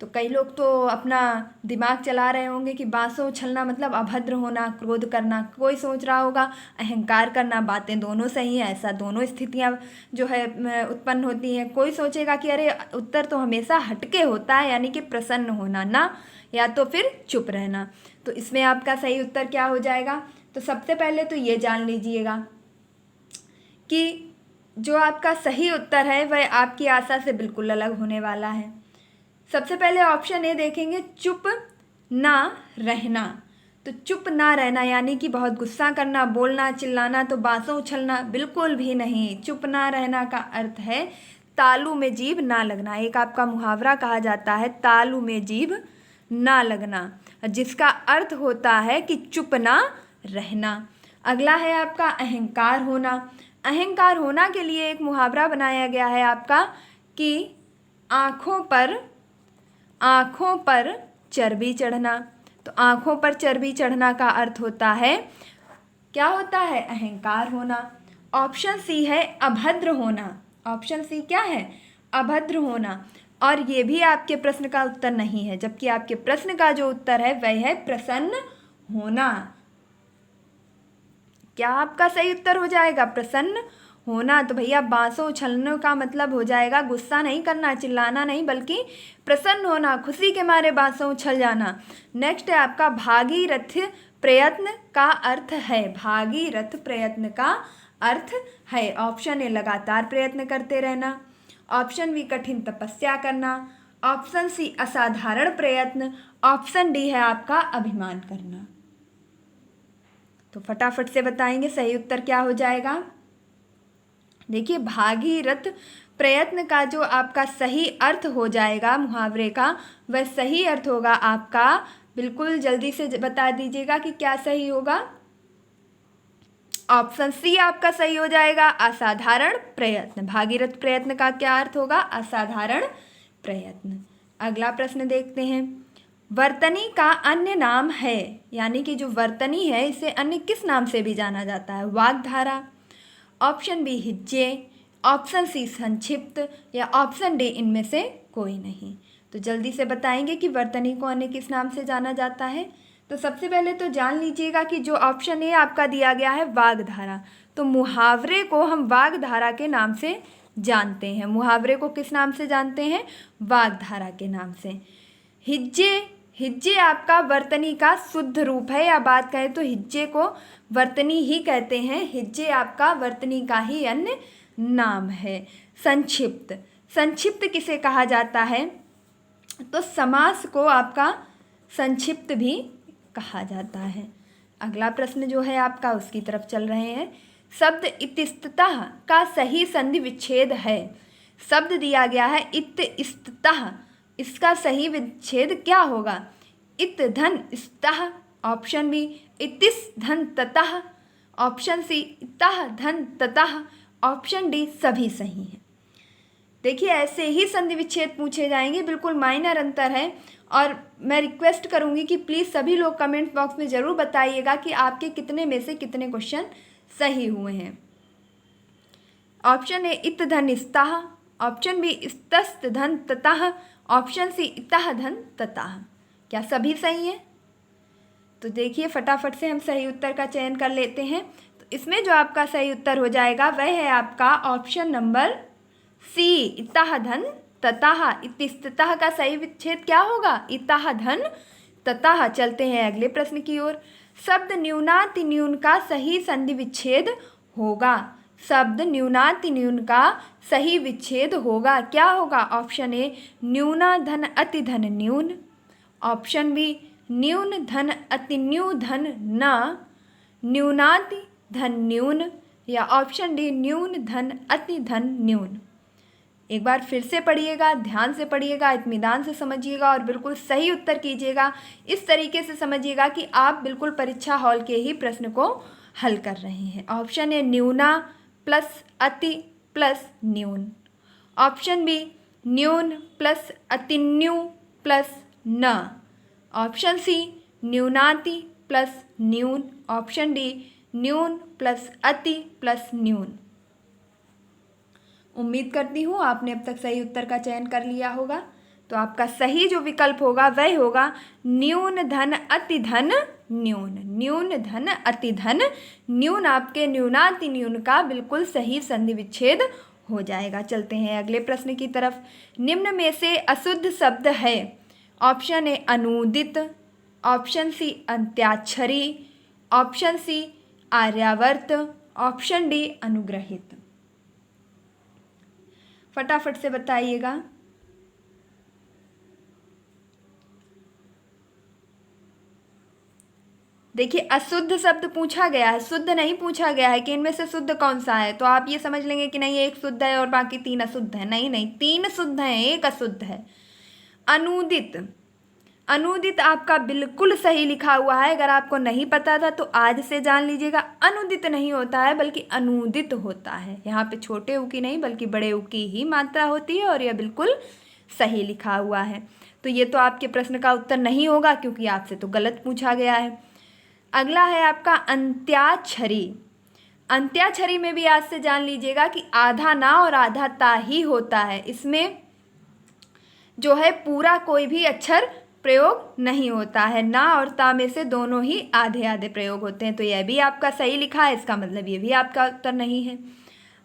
तो कई लोग तो अपना दिमाग चला रहे होंगे कि बांसों उछलना मतलब अभद्र होना, क्रोध करना। कोई सोच रहा होगा अहंकार करना। बातें दोनों सही हैं, ऐसा दोनों स्थितियां जो है उत्पन्न होती हैं। कोई सोचेगा कि अरे उत्तर तो हमेशा हटके होता है, यानी कि प्रसन्न होना ना, या तो फिर चुप रहना। तो इसमें आपका सही उत्तर क्या हो जाएगा? तो सबसे पहले तो ये जान लीजिएगा कि जो आपका सही उत्तर है वह आपकी आशा से बिल्कुल अलग होने वाला है। सबसे पहले ऑप्शन ए देखेंगे, चुप ना रहना। तो चुप ना रहना यानी कि बहुत गुस्सा करना, बोलना, चिल्लाना, तो बांसों उछलना बिल्कुल भी नहीं। चुप ना रहना का अर्थ है तालू में जीभ ना लगना। एक आपका मुहावरा कहा जाता है तालू में जीभ ना लगना, जिसका अर्थ होता है कि चुप ना रहना। अगला है आपका अहंकार होना। अहंकार होना के लिए एक मुहावरा बनाया गया है आपका कि आँखों पर चर्बी चढ़ना। तो आँखों पर चर्बी चढ़ना का अर्थ होता है, क्या होता है? अहंकार होना। ऑप्शन सी है अभद्र होना। ऑप्शन सी क्या है? अभद्र होना। और ये भी आपके प्रश्न का उत्तर नहीं है, जबकि आपके प्रश्न का जो उत्तर है वह है प्रसन्न होना। क्या आपका सही उत्तर हो जाएगा? प्रसन्न होना। तो भैया बांसों उछलने का मतलब हो जाएगा गुस्सा नहीं करना, चिल्लाना नहीं, बल्कि प्रसन्न होना, खुशी के मारे बांसों उछल जाना। नेक्स्ट है आपका भागीरथ प्रयत्न का अर्थ है। भागीरथ प्रयत्न का अर्थ है ऑप्शन ए लगातार प्रयत्न करते रहना, ऑप्शन बी कठिन तपस्या करना, ऑप्शन सी असाधारण प्रयत्न, ऑप्शन डी है आपका अभिमान करना। तो फटाफट से बताएंगे सही उत्तर क्या हो जाएगा। देखिए भागीरथ प्रयत्न का जो आपका सही अर्थ हो जाएगा मुहावरे का, वह सही अर्थ होगा आपका, बिल्कुल जल्दी से बता दीजिएगा कि क्या सही होगा। ऑप्शन सी आपका सही हो जाएगा, असाधारण प्रयत्न। भागीरथ प्रयत्न का क्या अर्थ होगा? असाधारण प्रयत्न। अगला प्रश्न देखते हैं। वर्तनी का अन्य नाम है, यानी कि जो वर्तनी है इसे अन्य किस नाम से भी जाना जाता है? वाग्धारा, ऑप्शन बी हिज्जे, ऑप्शन सी संक्षिप्त, या ऑप्शन डी इनमें से कोई नहीं। तो जल्दी से बताएंगे कि वर्तनी को अन्य किस नाम से जाना जाता है। तो सबसे पहले तो जान लीजिएगा कि जो ऑप्शन ए आपका दिया गया है वाग्धारा, तो मुहावरे को हम वाग्धारा के नाम से जानते हैं। मुहावरे को किस नाम से जानते हैं? वाग्धारा के नाम से। हिज्जे आपका वर्तनी का शुद्ध रूप है, या बात करें तो हिज्जे को वर्तनी ही कहते हैं। हिज्जे आपका वर्तनी का ही अन्य नाम है। संक्षिप्त किसे कहा जाता है? तो समास को आपका संक्षिप्त भी कहा जाता है। अगला प्रश्न जो है आपका उसकी तरफ चल रहे हैं। शब्द इतस्ततः का सही संधि विच्छेद है। शब्द दिया गया है इतस्ततः, इसका सही विच्छेद क्या होगा? इत धन स्तः, ऑप्शन बी इतिस धन ततः, ऑप्शन सी इतः धन ततः, ऑप्शन डी सभी सही हैं। देखिए ऐसे ही संधि विच्छेद पूछे जाएंगे, बिल्कुल माइनर अंतर है। और मैं रिक्वेस्ट करूंगी कि प्लीज़ सभी लोग कमेंट बॉक्स में ज़रूर बताइएगा कि आपके कितने में से कितने क्वेश्चन सही हुए हैं। ऑप्शन ए इत धन स्तः, ऑप्शन बी स्तस्त धन ततः, ऑप्शन सी इतः धन ततः। क्या सभी सही हैं? तो देखिए फटाफट से हम सही उत्तर का चयन कर लेते हैं। तो इसमें जो आपका सही उत्तर हो जाएगा वह है आपका ऑप्शन नंबर सी, इतः धन ततः। इतस्ततः का सही विच्छेद क्या होगा? इतः धन ततः। चलते हैं अगले प्रश्न की ओर। शब्द न्यूनातिन्यून का सही संधि विच्छेद होगा। शब्द न्यूनातिन्यून का सही विच्छेद होगा, क्या होगा? ऑप्शन ए न्यूना धन अति धन न्यून, ऑप्शन बी न्यून धन अति न्यू धन न, न्यूनाति धन न्यून, या ऑप्शन डी न्यून धन अति धन न्यून। एक बार फिर से पढ़िएगा, ध्यान से पढ़िएगा, इत्मीनान से समझिएगा और बिल्कुल सही उत्तर कीजिएगा। इस तरीके से समझिएगा कि आप बिल्कुल परीक्षा हॉल के ही प्रश्न को हल कर रहे हैं। ऑप्शन ए न्यूना प्लस अति प्लस न्यून। ऑप्शन बी न्यून प्लस अतिन्यू प्लस न। ऑप्शन सी न्यूनाति प्लस न्यून। ऑप्शन डी न्यून प्लस अति प्लस न्यून। उम्मीद करती हूँ आपने अब तक सही उत्तर का चयन कर लिया होगा। तो आपका सही जो विकल्प होगा वह होगा न्यून धन अति धन न्यून। न्यून धन अति धन न्यून आपके न्यूनाति न्यून का बिल्कुल सही संधि विच्छेद हो जाएगा। चलते हैं अगले प्रश्न की तरफ। निम्न में से अशुद्ध शब्द है। ऑप्शन ए अनूदित। ऑप्शन सी अंत्याक्षरी। ऑप्शन सी आर्यावर्त। ऑप्शन डी अनुग्रहित। फटाफट से बताइएगा। देखिए अशुद्ध शब्द पूछा गया है, शुद्ध नहीं पूछा गया है कि इनमें से शुद्ध कौन सा है। तो आप ये समझ लेंगे कि नहीं एक शुद्ध है और बाकी 3 अशुद्ध है। नहीं नहीं, 3 शुद्ध हैं, एक अशुद्ध है। अनूदित। अनूदित आपका बिल्कुल सही लिखा हुआ है। अगर आपको नहीं पता था तो आज से जान लीजिएगा। अनुदित नहीं होता है बल्कि अनूदित होता है। यहाँ पे छोटे उ की नहीं बल्कि बड़े उ की ही मात्रा होती है और यह बिल्कुल सही लिखा हुआ है। तो ये तो आपके प्रश्न का उत्तर नहीं होगा क्योंकि आपसे तो गलत पूछा गया है। अगला है आपका अंत्याक्षरी। अंत्याक्षरी में भी आज से जान लीजिएगा कि आधा ना और आधा ता ही होता है। इसमें जो है पूरा कोई भी अक्षर प्रयोग नहीं होता है। ना और ता में से दोनों ही आधे आधे प्रयोग होते हैं। तो यह भी आपका सही लिखा है, इसका मतलब ये भी आपका उत्तर नहीं है।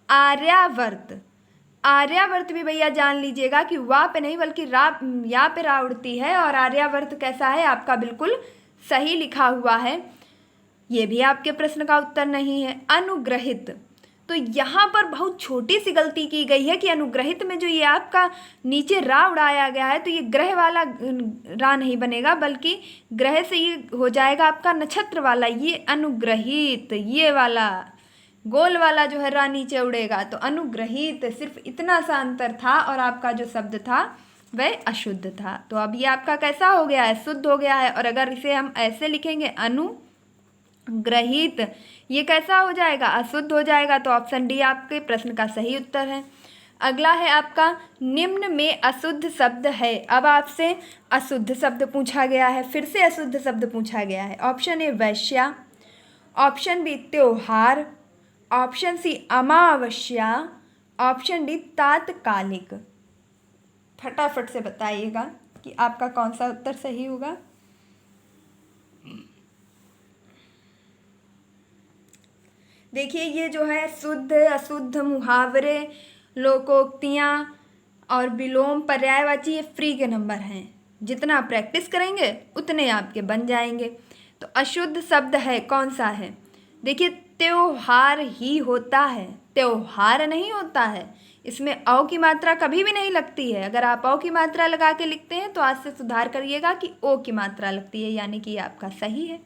आर्यावर्त। आर्यावर्त भी भैया जान लीजिएगा कि वाह पे नहीं बल्कि रा या पे रा उड़ती है और आर्यावर्त कैसा है आपका बिल्कुल सही लिखा हुआ है। ये भी आपके प्रश्न का उत्तर नहीं है। अनुग्रहित। तो यहाँ पर बहुत छोटी सी गलती की गई है कि अनुग्रहित में जो ये आपका नीचे रा उड़ाया गया है तो ये ग्रह वाला रा नहीं बनेगा बल्कि ग्रह से ये हो जाएगा आपका नक्षत्र वाला। ये अनुग्रहित, ये वाला गोल वाला जो है रा नीचे उड़ेगा। तो अनुग्रहित सिर्फ इतना सा अंतर था और आपका जो शब्द था वह अशुद्ध था। तो अब ये आपका कैसा हो गया है, शुद्ध हो गया है। और अगर इसे हम ऐसे लिखेंगे अनुग्रहित, ये कैसा हो जाएगा, अशुद्ध हो जाएगा। तो ऑप्शन डी आपके प्रश्न का सही उत्तर है। अगला है आपका निम्न में अशुद्ध शब्द है। अब आपसे अशुद्ध शब्द पूछा गया है, फिर से अशुद्ध शब्द पूछा गया है। ऑप्शन ए वैश्या। ऑप्शन बी त्योहार। ऑप्शन सी अमावस्या। ऑप्शन डी तात्कालिक। फटाफट से बताइएगा कि आपका कौन सा उत्तर सही होगा। देखिए ये जो है शुद्ध अशुद्ध मुहावरे लोकोक्तियाँ और विलोम पर्यायवाची ये फ्री के नंबर हैं। जितना प्रैक्टिस करेंगे उतने आपके बन जाएंगे। तो अशुद्ध शब्द है कौन सा है। देखिए त्योहार ही होता है, त्योहार नहीं होता है। इसमें अ की मात्रा कभी भी नहीं लगती है। अगर आप अ की मात्रा लगा के लिखते हैं तो आज से सुधार करिएगा कि ओ की मात्रा लगती है, यानी कि आपका सही है।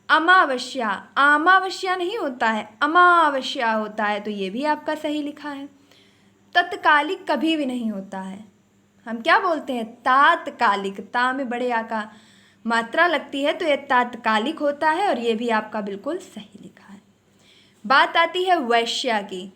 अमावस्या, अमावस्या नहीं होता है, अमावस्या होता है। तो ये भी आपका सही लिखा है। तत्कालिक कभी भी नहीं होता है। हम क्या बोलते हैं, तात्कालिक। ता में बड़े आ का मात्रा लगती है तो ये तात्कालिक होता है और ये भी आपका बिल्कुल सही लिखा है। बात आती है वैश्या की।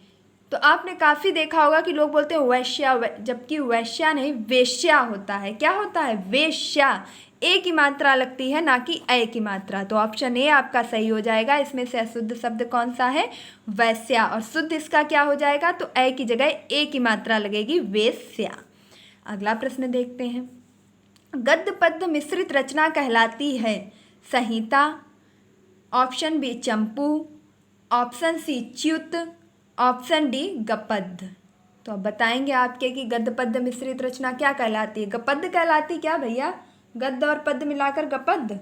तो आपने काफ़ी देखा होगा कि लोग बोलते हैं वैश्या, जबकि वैश्या नहीं वेश्या होता है। क्या होता है, वेश्या। ए की मात्रा लगती है ना कि ए की मात्रा। तो ऑप्शन ए आपका सही हो जाएगा। इसमें से अशुद्ध शब्द कौन सा है, वैश्या। और शुद्ध इसका क्या हो जाएगा, तो ए की जगह ए की मात्रा लगेगी, वेश्या। अगला प्रश्न देखते हैं। गद्य पद्य मिश्रित रचना कहलाती है संहिता। ऑप्शन बी चंपू। ऑप्शन सी च्युत। ऑप्शन डी गपद्य। तो अब बताएंगे आपके कि गद्य पद्य मिश्रित रचना क्या कहलाती है। गपद्य कहलाती क्या भैया, गद्य और पद्य मिलाकर गपद्य।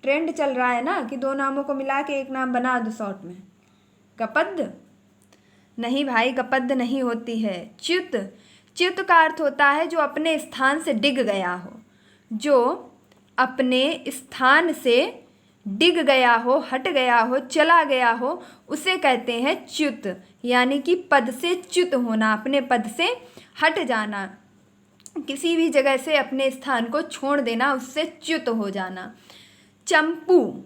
ट्रेंड चल रहा है ना कि दो नामों को मिला के एक नाम बना दो शॉर्ट में, गपद्य। नहीं भाई, गपद्य नहीं होती है। च्युत, च्युत का अर्थ होता है जो अपने स्थान से डिग गया हो, जो अपने स्थान से डिग गया हो, हट गया हो, चला गया हो, उसे कहते हैं च्युत। यानी कि पद से च्युत होना, अपने पद से हट जाना, किसी भी जगह से अपने स्थान को छोड़ देना, उससे च्युत हो जाना। चंपू,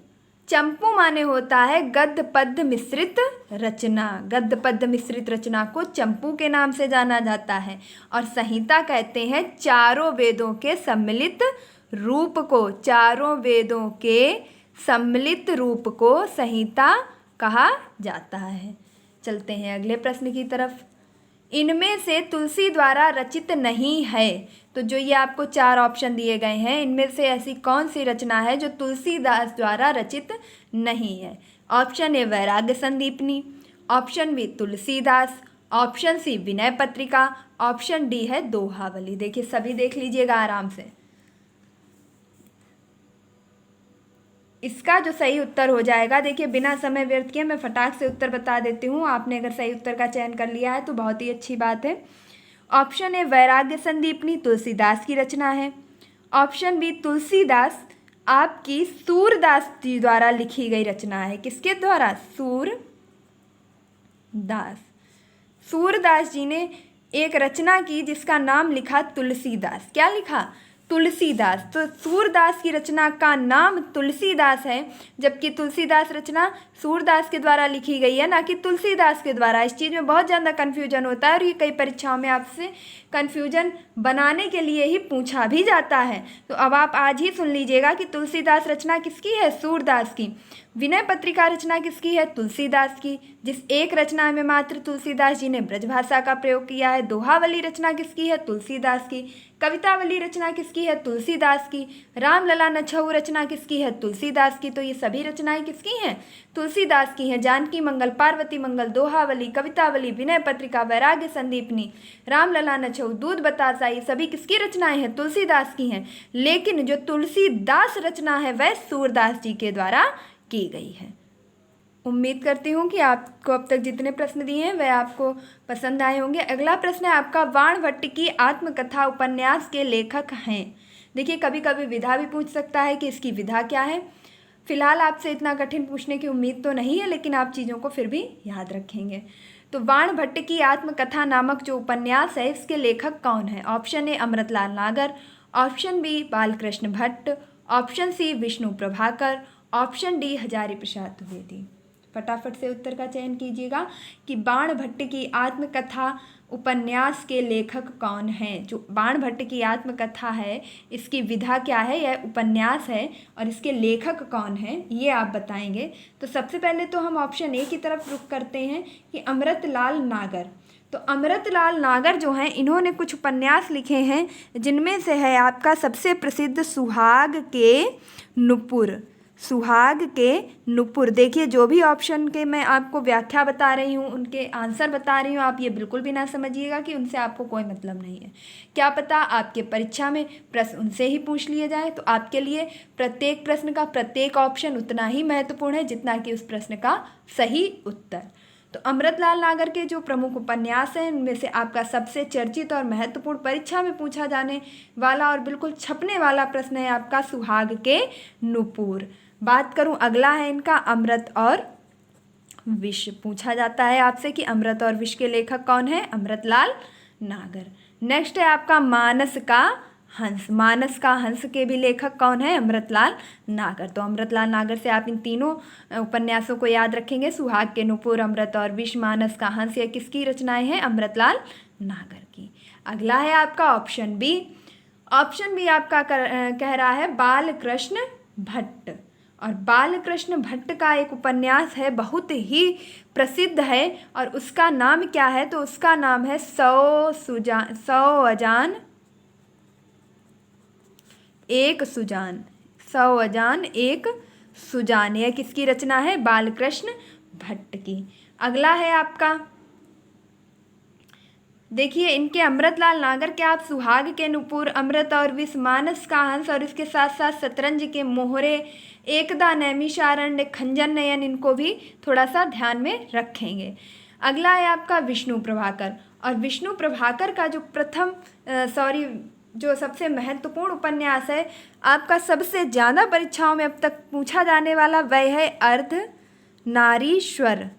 चंपू माने होता है गद्य पद्य मिश्रित रचना। गद्य पद्य मिश्रित रचना को चंपू के नाम से जाना जाता है। और संहिता कहते हैं चारों वेदों के सम्मिलित रूप को। चारों वेदों के सम्मिलित रूप को संहिता कहा जाता है। चलते हैं अगले प्रश्न की तरफ। इनमें से तुलसी द्वारा रचित नहीं है। तो जो ये आपको 4 ऑप्शन दिए गए हैं, इनमें से ऐसी कौन सी रचना है जो तुलसीदास द्वारा रचित नहीं है? Option A Vairagya Sandipani, option B Tulsidas, option C Vinay Patrika, option D है दोहावली। देखिए सभी देख लीजिएगा आराम से। इसका जो सही उत्तर हो जाएगा, देखिए बिना समय व्यर्थ किए मैं फटाक से उत्तर बता देती हूँ। आपने अगर सही उत्तर का चयन कर लिया है तो बहुत ही अच्छी बात है। ऑप्शन ए वैराग्य संदीपनी तुलसीदास की रचना है। ऑप्शन बी तुलसीदास आपकी सूरदास जी द्वारा लिखी गई रचना है। किसके द्वारा? सूरदास। सूरदास जी ने एक रचना की जिसका नाम लिखा तुलसीदास। क्या लिखा? तुलसीदास। तो सूरदास की रचना का नाम तुलसीदास है, जबकि तुलसीदास रचना सूरदास के द्वारा लिखी गई है, ना कि तुलसीदास के द्वारा। इस चीज़ में बहुत ज़्यादा कन्फ्यूजन होता है और ये कई परीक्षाओं में आपसे कन्फ्यूजन बनाने के लिए ही पूछा भी जाता है। तो अब आप आज ही सुन लीजिएगा कि तुलसीदास रचना किसकी है? सूरदास की। विनय पत्रिका रचना किसकी है? तुलसीदास की, जिस एक रचना में मात्र तुलसीदास जी ने ब्रजभाषा का प्रयोग किया है। दोहावली रचना किसकी है? तुलसीदास की। कवितावली रचना किसकी है? तुलसीदास की। रामलला नछऊ रचना किसकी है? तुलसीदास की। तो ये सभी रचनाएं किसकी हैं? तुलसीदास की हैं। जानकी मंगल, पार्वती मंगल, दोहावली, कवितावली, विनय पत्रिका, वैराग्य संदीपनी, रामलला नछऊ, दूध बतासा, ये सभी किसकी रचनाएं हैं? तुलसीदास की हैं। लेकिन जो तुलसीदास रचना है वह सूरदास जी के द्वारा की गई है। उम्मीद करती हूँ कि आपको अब तक जितने प्रश्न दिए हैं वह आपको पसंद आए होंगे। अगला प्रश्न है आपका, बाणभट्ट की आत्मकथा उपन्यास के लेखक हैं। देखिए कभी कभी विधा भी पूछ सकता है कि इसकी विधा क्या है। फिलहाल आपसे इतना कठिन पूछने की उम्मीद तो नहीं है, लेकिन आप चीज़ों को फिर भी याद रखेंगे। तो बाणभट्ट की आत्मकथा नामक जो उपन्यास है इसके लेखक कौन है? Option A Amritlal Nagar, option B Balkrishna Bhatt, option C Vishnu Prabhakar, option D Hazari Prasad Dwivedi. फटाफट से उत्तर का चयन कीजिएगा कि बाणभट्ट की आत्मकथा उपन्यास के लेखक कौन हैं। जो बाणभट्ट की आत्मकथा है इसकी विधा क्या है, यह उपन्यास है, और इसके लेखक कौन हैं ये आप बताएंगे। तो सबसे पहले तो हम ऑप्शन ए की तरफ रुख करते हैं कि अमृतलाल नागर। तो अमृतलाल नागर जो हैं इन्होंने कुछ उपन्यास लिखे हैं, जिनमें से है आपका सबसे प्रसिद्ध सुहाग के नुपुर। सुहाग के नुपुर। देखिए जो भी ऑप्शन के मैं आपको व्याख्या बता रही हूँ, उनके आंसर बता रही हूँ, आप ये बिल्कुल भी ना समझिएगा कि उनसे आपको कोई मतलब नहीं है। क्या पता आपके परीक्षा में प्रश्न उनसे ही पूछ लिए जाए। तो आपके लिए प्रत्येक प्रश्न का प्रत्येक ऑप्शन उतना ही महत्वपूर्ण है जितना कि उस प्रश्न का सही उत्तर। तो अमृतलाल नागर के जो प्रमुख उपन्यास हैं उनमें से आपका सबसे चर्चित और महत्वपूर्ण परीक्षा में पूछा जाने वाला और बिल्कुल छपने वाला प्रश्न है आपका सुहाग के नुपुर। बात करूं, अगला है इनका अमृत और विष। पूछा जाता है आपसे कि अमृत और विष के लेखक कौन है? अमृतलाल नागर। नेक्स्ट है आपका मानस का हंस। मानस का हंस के भी लेखक कौन है? अमृतलाल नागर। तो अमृतलाल नागर से आप इन तीनों उपन्यासों को याद रखेंगे, सुहाग के नुपुर, अमृत और विष, मानस का हंस। ये किसकी रचनाएं हैं? अमृतलाल नागर की। अगला है आपका ऑप्शन बी। ऑप्शन बी आपका कह रहा है बालकृष्ण भट्ट। और बालकृष्ण भट्ट का एक उपन्यास है, बहुत ही प्रसिद्ध है, और उसका नाम क्या है? तो उसका नाम है 100 अजान एक सुजान। 100 अजान एक सुजान। यह किसकी रचना है? बालकृष्ण भट्ट की। अगला है आपका, देखिए इनके अमृतलाल नागर के आप सुहाग के नुपुर, अमृत और विष, मानस का हंस और इसके साथ साथ शतरंज के मोहरे, एकदा नैमिषारण्य, खंजन नयन, इनको भी थोड़ा सा ध्यान में रखेंगे। अगला है आपका विष्णु प्रभाकर। और विष्णु प्रभाकर का जो जो सबसे महत्वपूर्ण उपन्यास है, आपका सबसे ज़्यादा परीक्षाओं में अब तक पूछा जाने वाला, वह है अर्धनारीश्वर।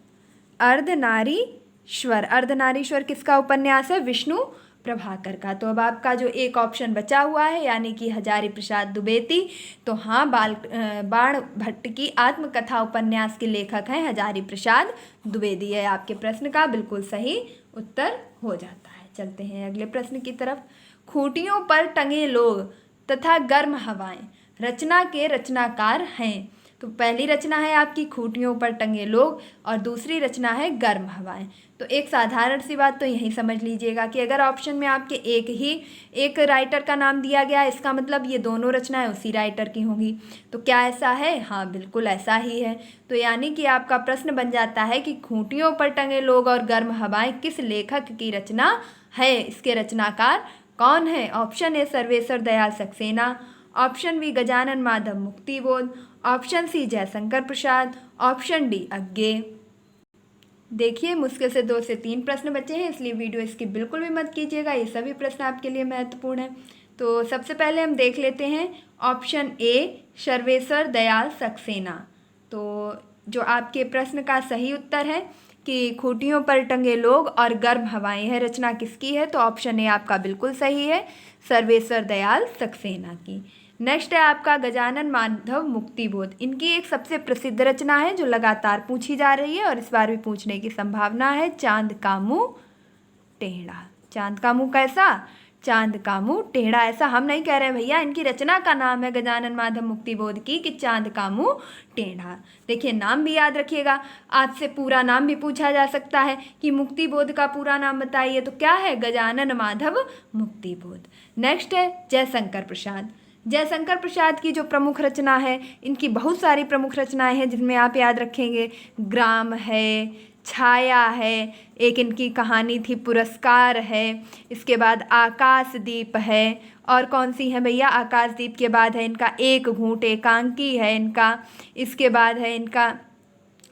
अर्धनारीश्वर। अर्धनारीश्वर किसका उपन्यास है? विष्णु प्रभाकर का। तो अब आपका जो एक ऑप्शन बचा हुआ है यानी कि हजारी प्रसाद द्विवेदी, तो हाँ, बाण भट्ट की आत्मकथा उपन्यास के लेखक हैं हजारी प्रसाद द्विवेदी। है आपके प्रश्न का बिल्कुल सही उत्तर हो जाता है। चलते हैं अगले प्रश्न की तरफ। खूंटियों पर टंगे लोग तथा गर्म हवाएं रचना के रचनाकार हैं। तो पहली रचना है आपकी खूंटियों पर टंगे लोग और दूसरी रचना है गर्म हवाएं। तो एक साधारण सी बात तो यही समझ लीजिएगा कि अगर ऑप्शन में आपके एक राइटर का नाम दिया गया, इसका मतलब ये दोनों रचनाएं उसी राइटर की होंगी। तो क्या ऐसा है? हाँ, बिल्कुल ऐसा ही है। तो यानी कि आपका प्रश्न बन जाता है कि खूंटियों पर टंगे लोग और गर्म हवाएं किस लेखक की रचना है, इसके रचनाकार कौन है? Option A Sarveshwar Dayal Saxena, option B Gajanan Madhav Muktibodh, option C Jaishankar Prasad, option D Agyeya. देखिए, मुश्किल से 2 से 3 प्रश्न बचे हैं, इसलिए वीडियो इसकी बिल्कुल भी मत कीजिएगा, ये सभी प्रश्न आपके लिए महत्वपूर्ण हैं। तो सबसे पहले हम देख लेते हैं ऑप्शन ए सर्वेश्वर दयाल सक्सेना। तो जो आपके प्रश्न का सही उत्तर है कि खूंटियों पर टंगे लोग और गर्म हवाएं, यह रचना किसकी है? तो ऑप्शन ए आपका बिल्कुल सही है, सर्वेश्वर दयाल सक्सेना की। नेक्स्ट है आपका गजानन माधव मुक्तिबोध। इनकी एक सबसे प्रसिद्ध रचना है जो लगातार पूछी जा रही है और इस बार भी पूछने की संभावना है, चांद का मुंह टेढ़ा। चांद का मुंह कैसा? चांद का मुंह टेढ़ा। ऐसा हम नहीं कह रहे भैया, इनकी रचना का नाम है गजानन माधव मुक्तिबोध की कि चांद का मुंह टेढ़ा। देखिए, नाम भी याद रखिएगा, आपसे पूरा नाम भी पूछा जा सकता है कि मुक्तिबोध का पूरा नाम बताइए, तो क्या है? गजानन माधव मुक्तिबोध। नेक्स्ट है जयशंकर प्रसाद। जयशंकर प्रसाद की जो प्रमुख रचना है, इनकी बहुत सारी प्रमुख रचनाएं हैं जिनमें आप याद रखेंगे ग्राम है, छाया है, एक इनकी कहानी थी पुरस्कार है, इसके बाद आकाशदीप है, और कौन सी है भैया? आकाशदीप के बाद है इनका एक घूंट एकांकी है इनका, इसके बाद है इनका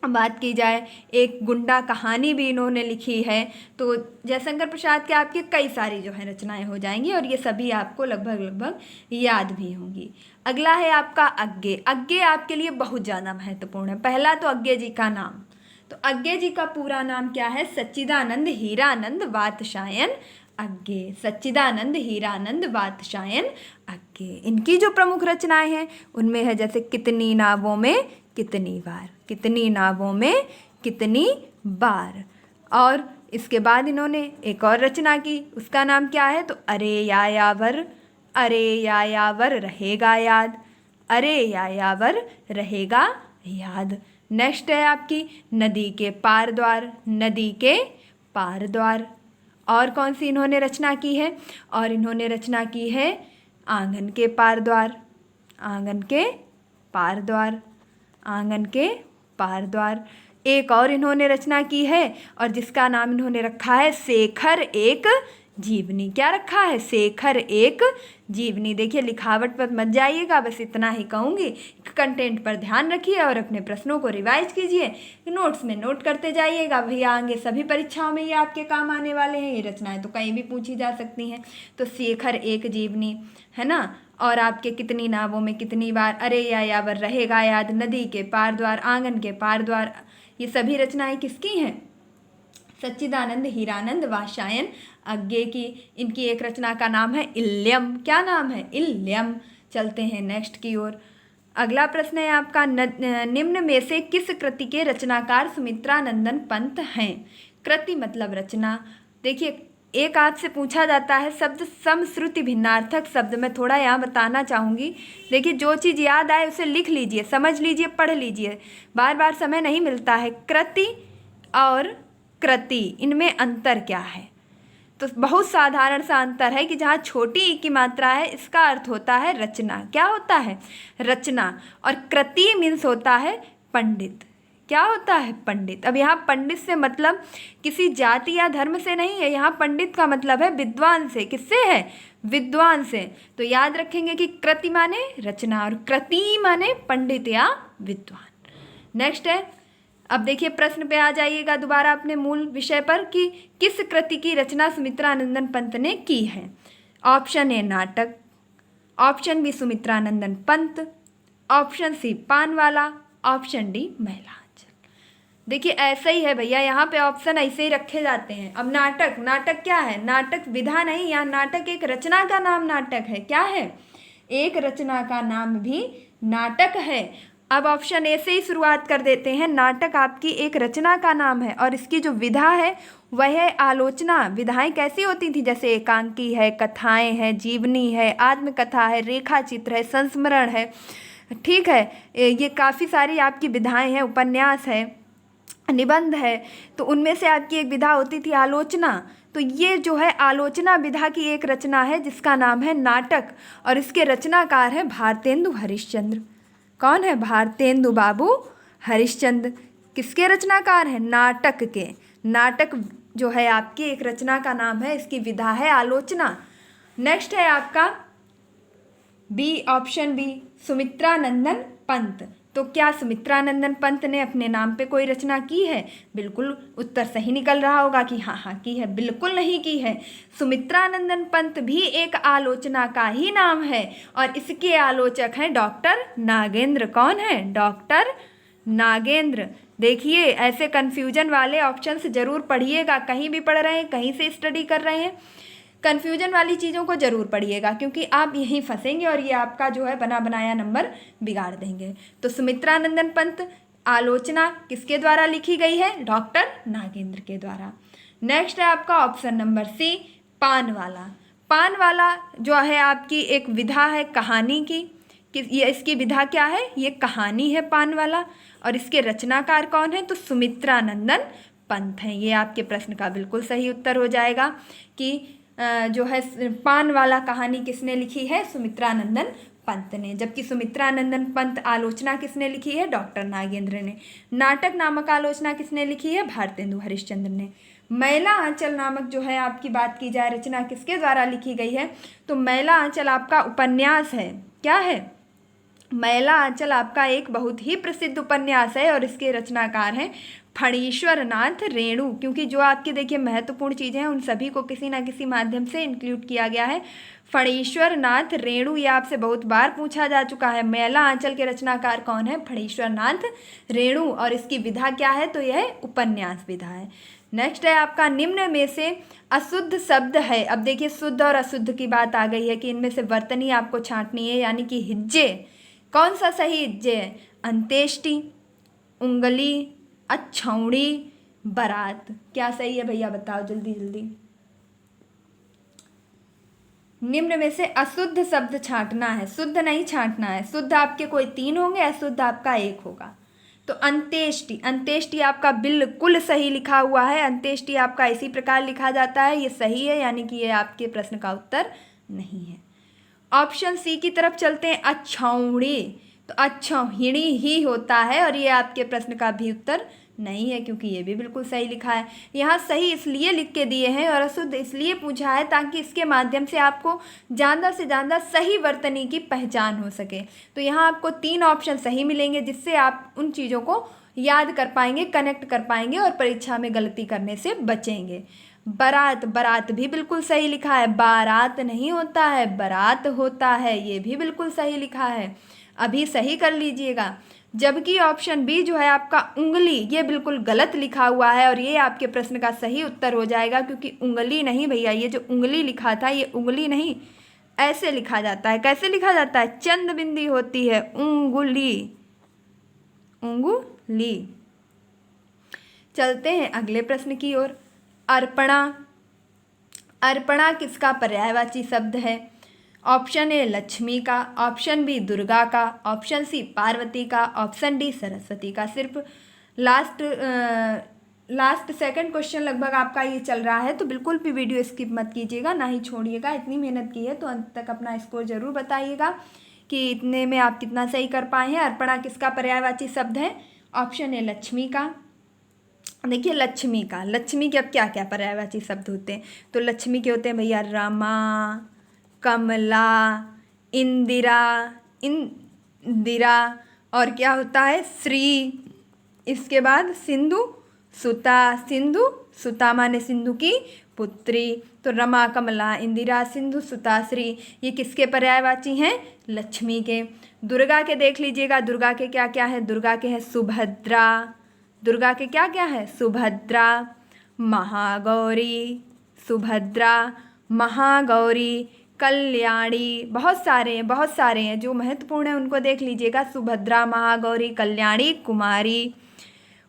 बात की जाए एक गुंडा कहानी भी इन्होंने लिखी है। तो जयशंकर प्रसाद के आपके कई सारी जो है रचनाएं हो जाएंगी और ये सभी आपको लगभग याद भी होंगी। अगला है आपका अज्ञे। अज्ञे आपके लिए बहुत ज़्यादा महत्वपूर्ण है। पहला तो अज्ञे जी का नाम, तो अज्ञे जी का पूरा नाम क्या है? सच्चिदानंद हीरानंद वात्स्यायन अज्ञे। सच्चिदानंद हीरानंद वात्स्यायन अज्ञे। इनकी जो प्रमुख रचनाएं हैं उनमें है जैसे कितनी नावों में कितनी बार, कितनी नावों में कितनी बार। और इसके बाद इन्होंने एक और रचना की, उसका नाम क्या है? तो अरे यायावर, अरे यायावर रहेगा याद, अरे यायावर रहेगा याद। नेक्स्ट है आपकी नदी के पार द्वार, नदी के पार द्वार। और कौन सी इन्होंने रचना की है? और इन्होंने रचना की है आंगन के पार द्वार, आंगन के पार द्वार, आंगन के पार द्वार। एक और इन्होंने रचना की है और जिसका नाम इन्होंने रखा है शेखर एक जीवनी। क्या रखा है? शेखर एक जीवनी। देखिए, लिखावट पर मत जाइएगा, बस इतना ही कहूँगी, कंटेंट पर ध्यान रखिए और अपने प्रश्नों को रिवाइज कीजिए, नोट्स में नोट करते जाइएगा भैया, आगे सभी परीक्षाओं में ये आपके काम आने वाले हैं। ये रचनाएं तो कहीं भी पूछी जा सकती हैं। तो शेखर एक जीवनी है ना, और आपके कितनी नावों में कितनी बार, अरे यायावर रहेगा याद, नदी के पार द्वार, आंगन के पार द्वार, ये सभी रचनाएं किसकी हैं? सच्चिदानंद हीरानंद वात्स्यायन अज्ञे की। इनकी एक रचना का नाम है इल्यम। क्या नाम है? इल्यम। चलते हैं नेक्स्ट की ओर। अगला प्रश्न है आपका निम्न में से किस कृति के रचनाकार सुमित्रा नंदन पंत हैं? कृति मतलब रचना। देखिए, एक आपसे पूछा जाता है शब्द सम श्रुति भिन्नार्थक शब्द, मैं थोड़ा यहाँ बताना चाहूँगी। देखिए, जो चीज़ याद आए उसे लिख लीजिए, समझ लीजिए, पढ़ लीजिए, बार बार समय नहीं मिलता है। कृति और कृति, इनमें अंतर क्या है? तो बहुत साधारण सा अंतर है कि जहाँ छोटी ई की मात्रा है इसका अर्थ होता है रचना। क्या होता है? रचना। और कृति मीन्स होता है पंडित। क्या होता है? पंडित। अब यहाँ पंडित से मतलब किसी जाति या धर्म से नहीं है, यहाँ पंडित का मतलब है विद्वान से। किससे है? विद्वान से। तो याद रखेंगे कि कृति माने रचना और कृति माने पंडित या विद्वान। नेक्स्ट है, अब देखिए प्रश्न पे आ जाइएगा दोबारा अपने मूल विषय पर कि किस कृति की रचना सुमित्रा नंदन पंत ने की है? ऑप्शन ए नाटक, ऑप्शन बी सुमित्रा नंदन Pant, option C पानवाला, option D महिला। देखिए ऐसा ही है भैया, यहाँ पे ऑप्शन ऐसे ही रखे जाते हैं। अब नाटक, नाटक क्या है? नाटक विधा नहीं, यहाँ नाटक एक रचना का नाम नाटक है। क्या है? एक रचना का नाम भी नाटक है। अब ऑप्शन ए से ही शुरुआत कर देते हैं। नाटक आपकी एक रचना का नाम है और इसकी जो विधा है वह है आलोचना। विधाएं कैसी होती थी? जैसे एकांकी है, कथाएं हैं, जीवनी है, आत्मकथा है, रेखा चित्र है, संस्मरण है। ठीक है, ये काफ़ी सारी आपकी विधाएं हैं, उपन्यास है, निबंध है। तो उनमें से आपकी एक विधा होती थी आलोचना। तो ये जो है आलोचना विधा की एक रचना है जिसका नाम है नाटक, और इसके रचनाकार है भारतेंदु हरिश्चंद्र। कौन है? भारतेंदु बाबू हरिश्चंद्र। किसके रचनाकार हैं? नाटक के। नाटक जो है आपकी एक रचना का नाम है, इसकी विधा है आलोचना। नेक्स्ट है आपका B, option B, Sumitranandan Pant. तो क्या सुमित्रानंदन पंत ने अपने नाम पे कोई रचना की है? बिल्कुल उत्तर सही निकल रहा होगा कि हाँ हाँ की है। बिल्कुल नहीं की है। सुमित्रानंदन पंत भी एक आलोचना का ही नाम है और इसके आलोचक हैं डॉक्टर नागेंद्र। कौन है? डॉक्टर नागेंद्र। देखिए ऐसे कन्फ्यूजन वाले ऑप्शंस जरूर पढ़िएगा, कहीं भी पढ़ रहे हैं, कहीं से स्टडी कर रहे हैं, कन्फ्यूजन वाली चीज़ों को ज़रूर पढ़िएगा क्योंकि आप यहीं फंसेंगे और ये आपका जो है बना बनाया नंबर बिगाड़ देंगे। तो सुमित्रानंदन पंत आलोचना किसके द्वारा लिखी गई है? डॉक्टर नागेंद्र के द्वारा। नेक्स्ट है आपका ऑप्शन नंबर सी, पान वाला। पान वाला जो है आपकी एक विधा है कहानी की। ये इसकी विधा क्या है? ये कहानी है पान वाला, और इसके रचनाकार कौन है? तो सुमित्रानंदन पंत हैं। ये आपके प्रश्न का बिल्कुल सही उत्तर हो जाएगा कि जो है पान वाला कहानी किसने लिखी है? सुमित्रानंदन पंत ने। जबकि सुमित्रानंदन पंत आलोचना किसने लिखी है? डॉक्टर नागेंद्र ने। नाटक नामक आलोचना किसने लिखी है? भारतेंदु हरिश्चंद्र ने। मैला आंचल नामक जो है आपकी बात की जाए रचना किसके द्वारा लिखी गई है? तो मैला आंचल आपका उपन्यास है। क्या है? मैला आंचल आपका एक बहुत ही प्रसिद्ध उपन्यास है और इसके रचनाकार हैं फणीश्वर नाथ रेणु। क्योंकि जो आपके देखिए महत्वपूर्ण चीज़ें हैं उन सभी को किसी ना किसी माध्यम से इंक्लूड किया गया है। फणीश्वर नाथ रेणु, ये आपसे बहुत बार पूछा जा चुका है। मैला आंचल के रचनाकार कौन है? फणीश्वर नाथ रेणु, और इसकी विधा क्या है? तो यह उपन्यास विधा है। नेक्स्ट है आपका निम्न में से अशुद्ध शब्द है। अब देखिए शुद्ध और अशुद्ध की बात आ गई है कि इनमें से वर्तनी आपको छांटनी है, यानी कि हिज्जे। कौन सा सही हिज्जे है? अंत्येष्टि, उंगली, अछौड़ी, बारात। क्या सही है भैया बताओ जल्दी जल्दी। निम्न में से अशुद्ध शब्द छांटना है, शुद्ध नहीं छांटना है। शुद्ध आपके कोई 3 होंगे, अशुद्ध आपका 1 होगा। तो अंत्येष्टि, अंत्येष्टि आपका बिल्कुल सही लिखा हुआ है। अंत्येष्टि आपका इसी प्रकार लिखा जाता है, ये सही है, यानी कि ये आपके प्रश्न का उत्तर नहीं है। ऑप्शन सी की तरफ चलते हैं, अछौड़ी। तो अछौहिणी ही होता है और ये आपके प्रश्न का भी उत्तर नहीं है क्योंकि ये भी बिल्कुल सही लिखा है। यहाँ सही इसलिए लिख के दिए हैं और अशुद्ध इसलिए पूछा है ताकि इसके माध्यम से आपको ज़्यादा से ज़्यादा सही वर्तनी की पहचान हो सके। तो यहाँ आपको 3 ऑप्शन सही मिलेंगे जिससे आप उन चीज़ों को याद कर पाएंगे, कनेक्ट कर पाएंगे और परीक्षा में गलती करने से बचेंगे। बारात, बारात भी बिल्कुल सही लिखा है। बारात नहीं होता है, बारात होता है, ये भी बिल्कुल सही लिखा है। अभी सही कर लीजिएगा। जबकि ऑप्शन बी जो है आपका उंगली, ये बिल्कुल गलत लिखा हुआ है और ये आपके प्रश्न का सही उत्तर हो जाएगा क्योंकि उंगली नहीं भैया, ये जो उंगली लिखा था ये उंगली नहीं, ऐसे लिखा जाता है। कैसे लिखा जाता है? चंद बिंदी होती है, उंगली, उंगली। चलते हैं अगले प्रश्न की ओर। अर्पणा, अर्पणा किसका पर्यायवाची शब्द है? ऑप्शन ए लक्ष्मी का, ऑप्शन बी दुर्गा का, ऑप्शन सी पार्वती का, ऑप्शन डी सरस्वती का। सिर्फ लास्ट सेकंड क्वेश्चन लगभग आपका ये चल रहा है, तो बिल्कुल भी वीडियो स्किप मत कीजिएगा, ना ही छोड़िएगा। इतनी मेहनत की है तो अंत तक अपना स्कोर जरूर बताइएगा कि इतने में आप कितना सही कर पाए हैं। अर्पणा किसका पर्यायवाची शब्द है? ऑप्शन ए लक्ष्मी का। देखिए लक्ष्मी का, लक्ष्मी के अब क्या क्या पर्यायवाची शब्द होते हैं? तो लक्ष्मी के होते हैं भैया रमा, कमला, इंदिरा, इंदिरा, और क्या होता है? श्री। इसके बाद सिंधु, सुता। सिंधु, सुता माने सिंधु की पुत्री। तो रमा, कमला, इंदिरा, सिंधु, सुता, श्री, ये किसके पर्यायवाची हैं? लक्ष्मी के। दुर्गा के देख लीजिएगा, दुर्गा के क्या क्या है? दुर्गा के हैं सुभद्रा, दुर्गा के क्या क्या है? सुभद्रा, महागौरी, सुभद्रा, महागौरी, कल्याणी, बहुत सारे हैं। जो महत्वपूर्ण है उनको देख लीजिएगा। सुभद्रा, महागौरी, कल्याणी, कुमारी।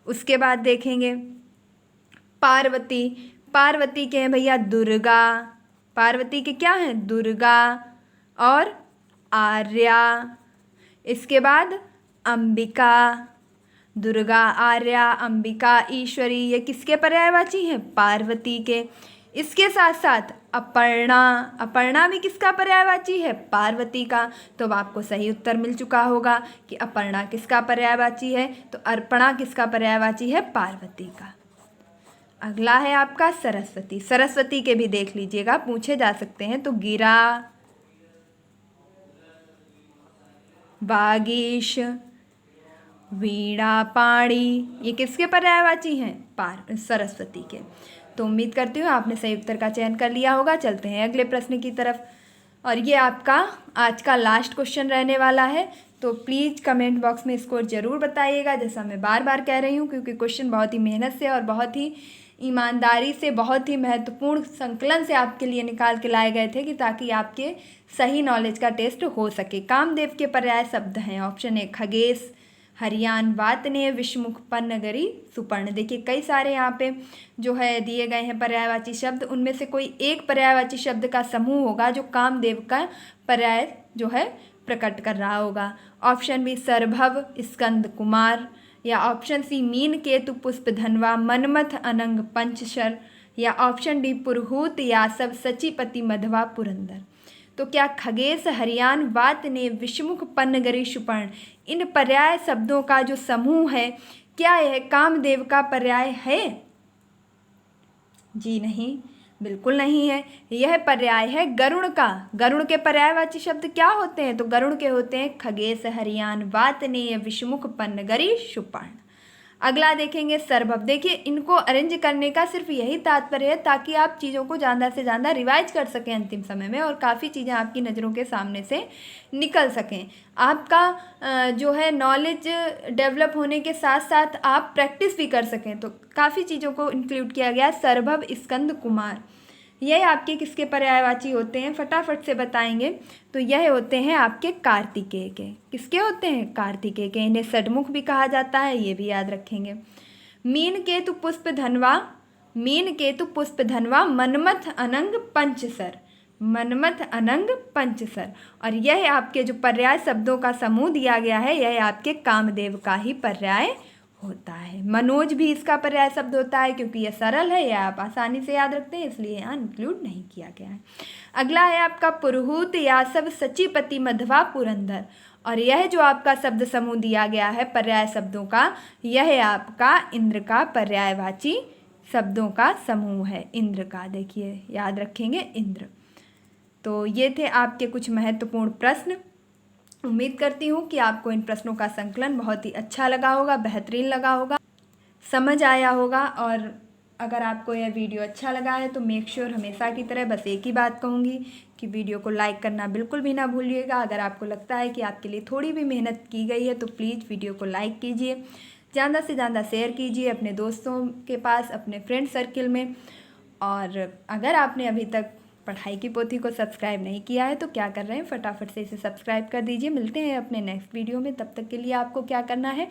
उसके बाद देखेंगे पार्वती। पार्वती के हैं भैया दुर्गा। पार्वती के क्या हैं? दुर्गा और आर्या। इसके बाद अंबिका। दुर्गा, आर्या, अंबिका, ईश्वरी, ये किसके पर्यायवाची हैं? पार्वती के। इसके साथ साथ अपर्णा। अपर्णा भी किसका पर्यायवाची है? पार्वती का। तो अब आपको सही उत्तर मिल चुका होगा कि अपर्णा किसका पर्यायवाची है, तो अर्पणा किसका पर्यायवाची है? पार्वती का। अगला है आपका सरस्वती। सरस्वती के भी देख लीजिएगा, पूछे जा सकते हैं। तो गिरा, वागीश, वीणा, पाणी, ये किसके पर्यायवाची हैं? सरस्वती के। तो उम्मीद करती हूँ आपने सही उत्तर का चयन कर लिया होगा। चलते हैं अगले प्रश्न की तरफ, और ये आपका आज का लास्ट क्वेश्चन रहने वाला है। तो प्लीज़ कमेंट बॉक्स में स्कोर ज़रूर बताइएगा, जैसा मैं बार बार कह रही हूँ, क्योंकि क्वेश्चन बहुत ही मेहनत से और बहुत ही ईमानदारी से, बहुत ही महत्वपूर्ण संकलन से आपके लिए निकाल के लाए गए थे, कि ताकि आपके सही नॉलेज का टेस्ट हो सके। कामदेव के पर्याय शब्द हैं। ऑप्शन ए खगेश, हरियान, वातनेय, विषमुख, पन्नगरी, सुपर्ण। देखिए कई सारे यहाँ पे जो है दिए गए हैं पर्यायवाची शब्द, उनमें से कोई एक पर्यायवाची शब्द का समूह होगा जो कामदेव का पर्याय जो है प्रकट कर रहा होगा। ऑप्शन बी सरभव, स्कंद, कुमार, या ऑप्शन सी मीन, केतु, पुष्प, धनवा, मनमथ, अनंग, पंचशर, या ऑप्शन डी पुरहूत, यासव, सचीपति, मधवा, पुरंदर। तो क्या खगेश, हरियान, वातनेय, विषमुख, पन्नगरी, सुपर्ण, इन पर्याय शब्दों का जो समूह है, क्या यह कामदेव का पर्याय है? जी नहीं, बिल्कुल नहीं है। यह पर्याय है गरुड़ का। गरुड़ के पर्यायवाची शब्द क्या होते हैं? तो गरुड़ के होते हैं खगेश, हरियान, वातनेय, विषमुख, पन्नगरी, सुपर्ण। अगला देखेंगे सरभव। देखिए इनको अरेंज करने का सिर्फ यही तात्पर्य है ताकि आप चीज़ों को ज़्यादा से ज़्यादा रिवाइज कर सकें अंतिम समय में, और काफ़ी चीज़ें आपकी नज़रों के सामने से निकल सकें। आपका जो है नॉलेज डेवलप होने के साथ साथ आप प्रैक्टिस भी कर सकें। तो काफ़ी चीज़ों को इंक्लूड किया गया। सरभव, स्कंद, कुमार, यह आपके किसके पर्यायवाची होते हैं? फटाफट से बताएंगे। तो यह होते हैं आपके कार्तिकेय के। किसके होते हैं? कार्तिकेय के। इन्हें षडमुख भी कहा जाता है, ये भी याद रखेंगे। मीन, केतु, पुष्प, धनवा, मीन, केतु, पुष्प, धनवा, मनमथ, अनंग, पंचसर, मनमथ, अनंग, पंचसर। और यह आपके जो पर्याय शब्दों का समूह दिया गया है, यह आपके कामदेव का ही पर्याय होता है। मनोज भी इसका पर्याय शब्द होता है, क्योंकि यह सरल है, यह आप आसानी से याद रखते हैं, इसलिए यहाँ इंक्लूड नहीं किया गया है। अगला है आपका पुरहूत, यासव, सचीपति, मधवा, पुरंदर। और यह जो आपका शब्द समूह दिया गया है पर्याय शब्दों का, यह आपका इंद्र का पर्यायवाची शब्दों का समूह है। इंद्र का, देखिए याद रखेंगे इंद्र। तो ये थे आपके कुछ महत्वपूर्ण प्रश्न। उम्मीद करती हूँ कि आपको इन प्रश्नों का संकलन बहुत ही अच्छा लगा होगा, बेहतरीन लगा होगा, समझ आया होगा। और अगर आपको यह वीडियो अच्छा लगा है तो मेक श्योर हमेशा की तरह बस एक ही बात कहूँगी कि वीडियो को लाइक करना बिल्कुल भी ना भूलिएगा। अगर आपको लगता है कि आपके लिए थोड़ी भी मेहनत की गई है तो प्लीज़ वीडियो को लाइक कीजिए, ज़्यादा से ज़्यादा शेयर कीजिए अपने दोस्तों के पास, अपने फ्रेंड सर्किल में। और अगर आपने अभी तक पढ़ाई की पोथी को सब्सक्राइब नहीं किया है तो क्या कर रहे हैं, फटाफट से इसे सब्सक्राइब कर दीजिए। मिलते हैं अपने नेक्स्ट वीडियो में। तब तक के लिए आपको क्या करना है,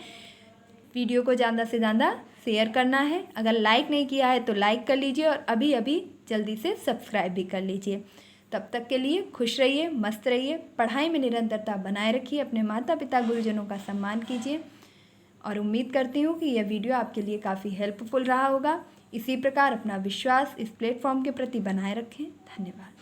वीडियो को ज़्यादा से ज़्यादा शेयर करना है। अगर लाइक नहीं किया है तो लाइक कर लीजिए, और अभी अभी जल्दी से सब्सक्राइब भी कर लीजिए। तब तक के लिए खुश रहिए, मस्त रहिए, पढ़ाई में निरंतरता बनाए रखिए, अपने माता पिता गुरुजनों का सम्मान कीजिए। और उम्मीद करती हूँ कि यह वीडियो आपके लिए काफ़ी हेल्पफुल रहा होगा। इसी प्रकार अपना विश्वास इस प्लेटफॉर्म के प्रति बनाए रखें। धन्यवाद।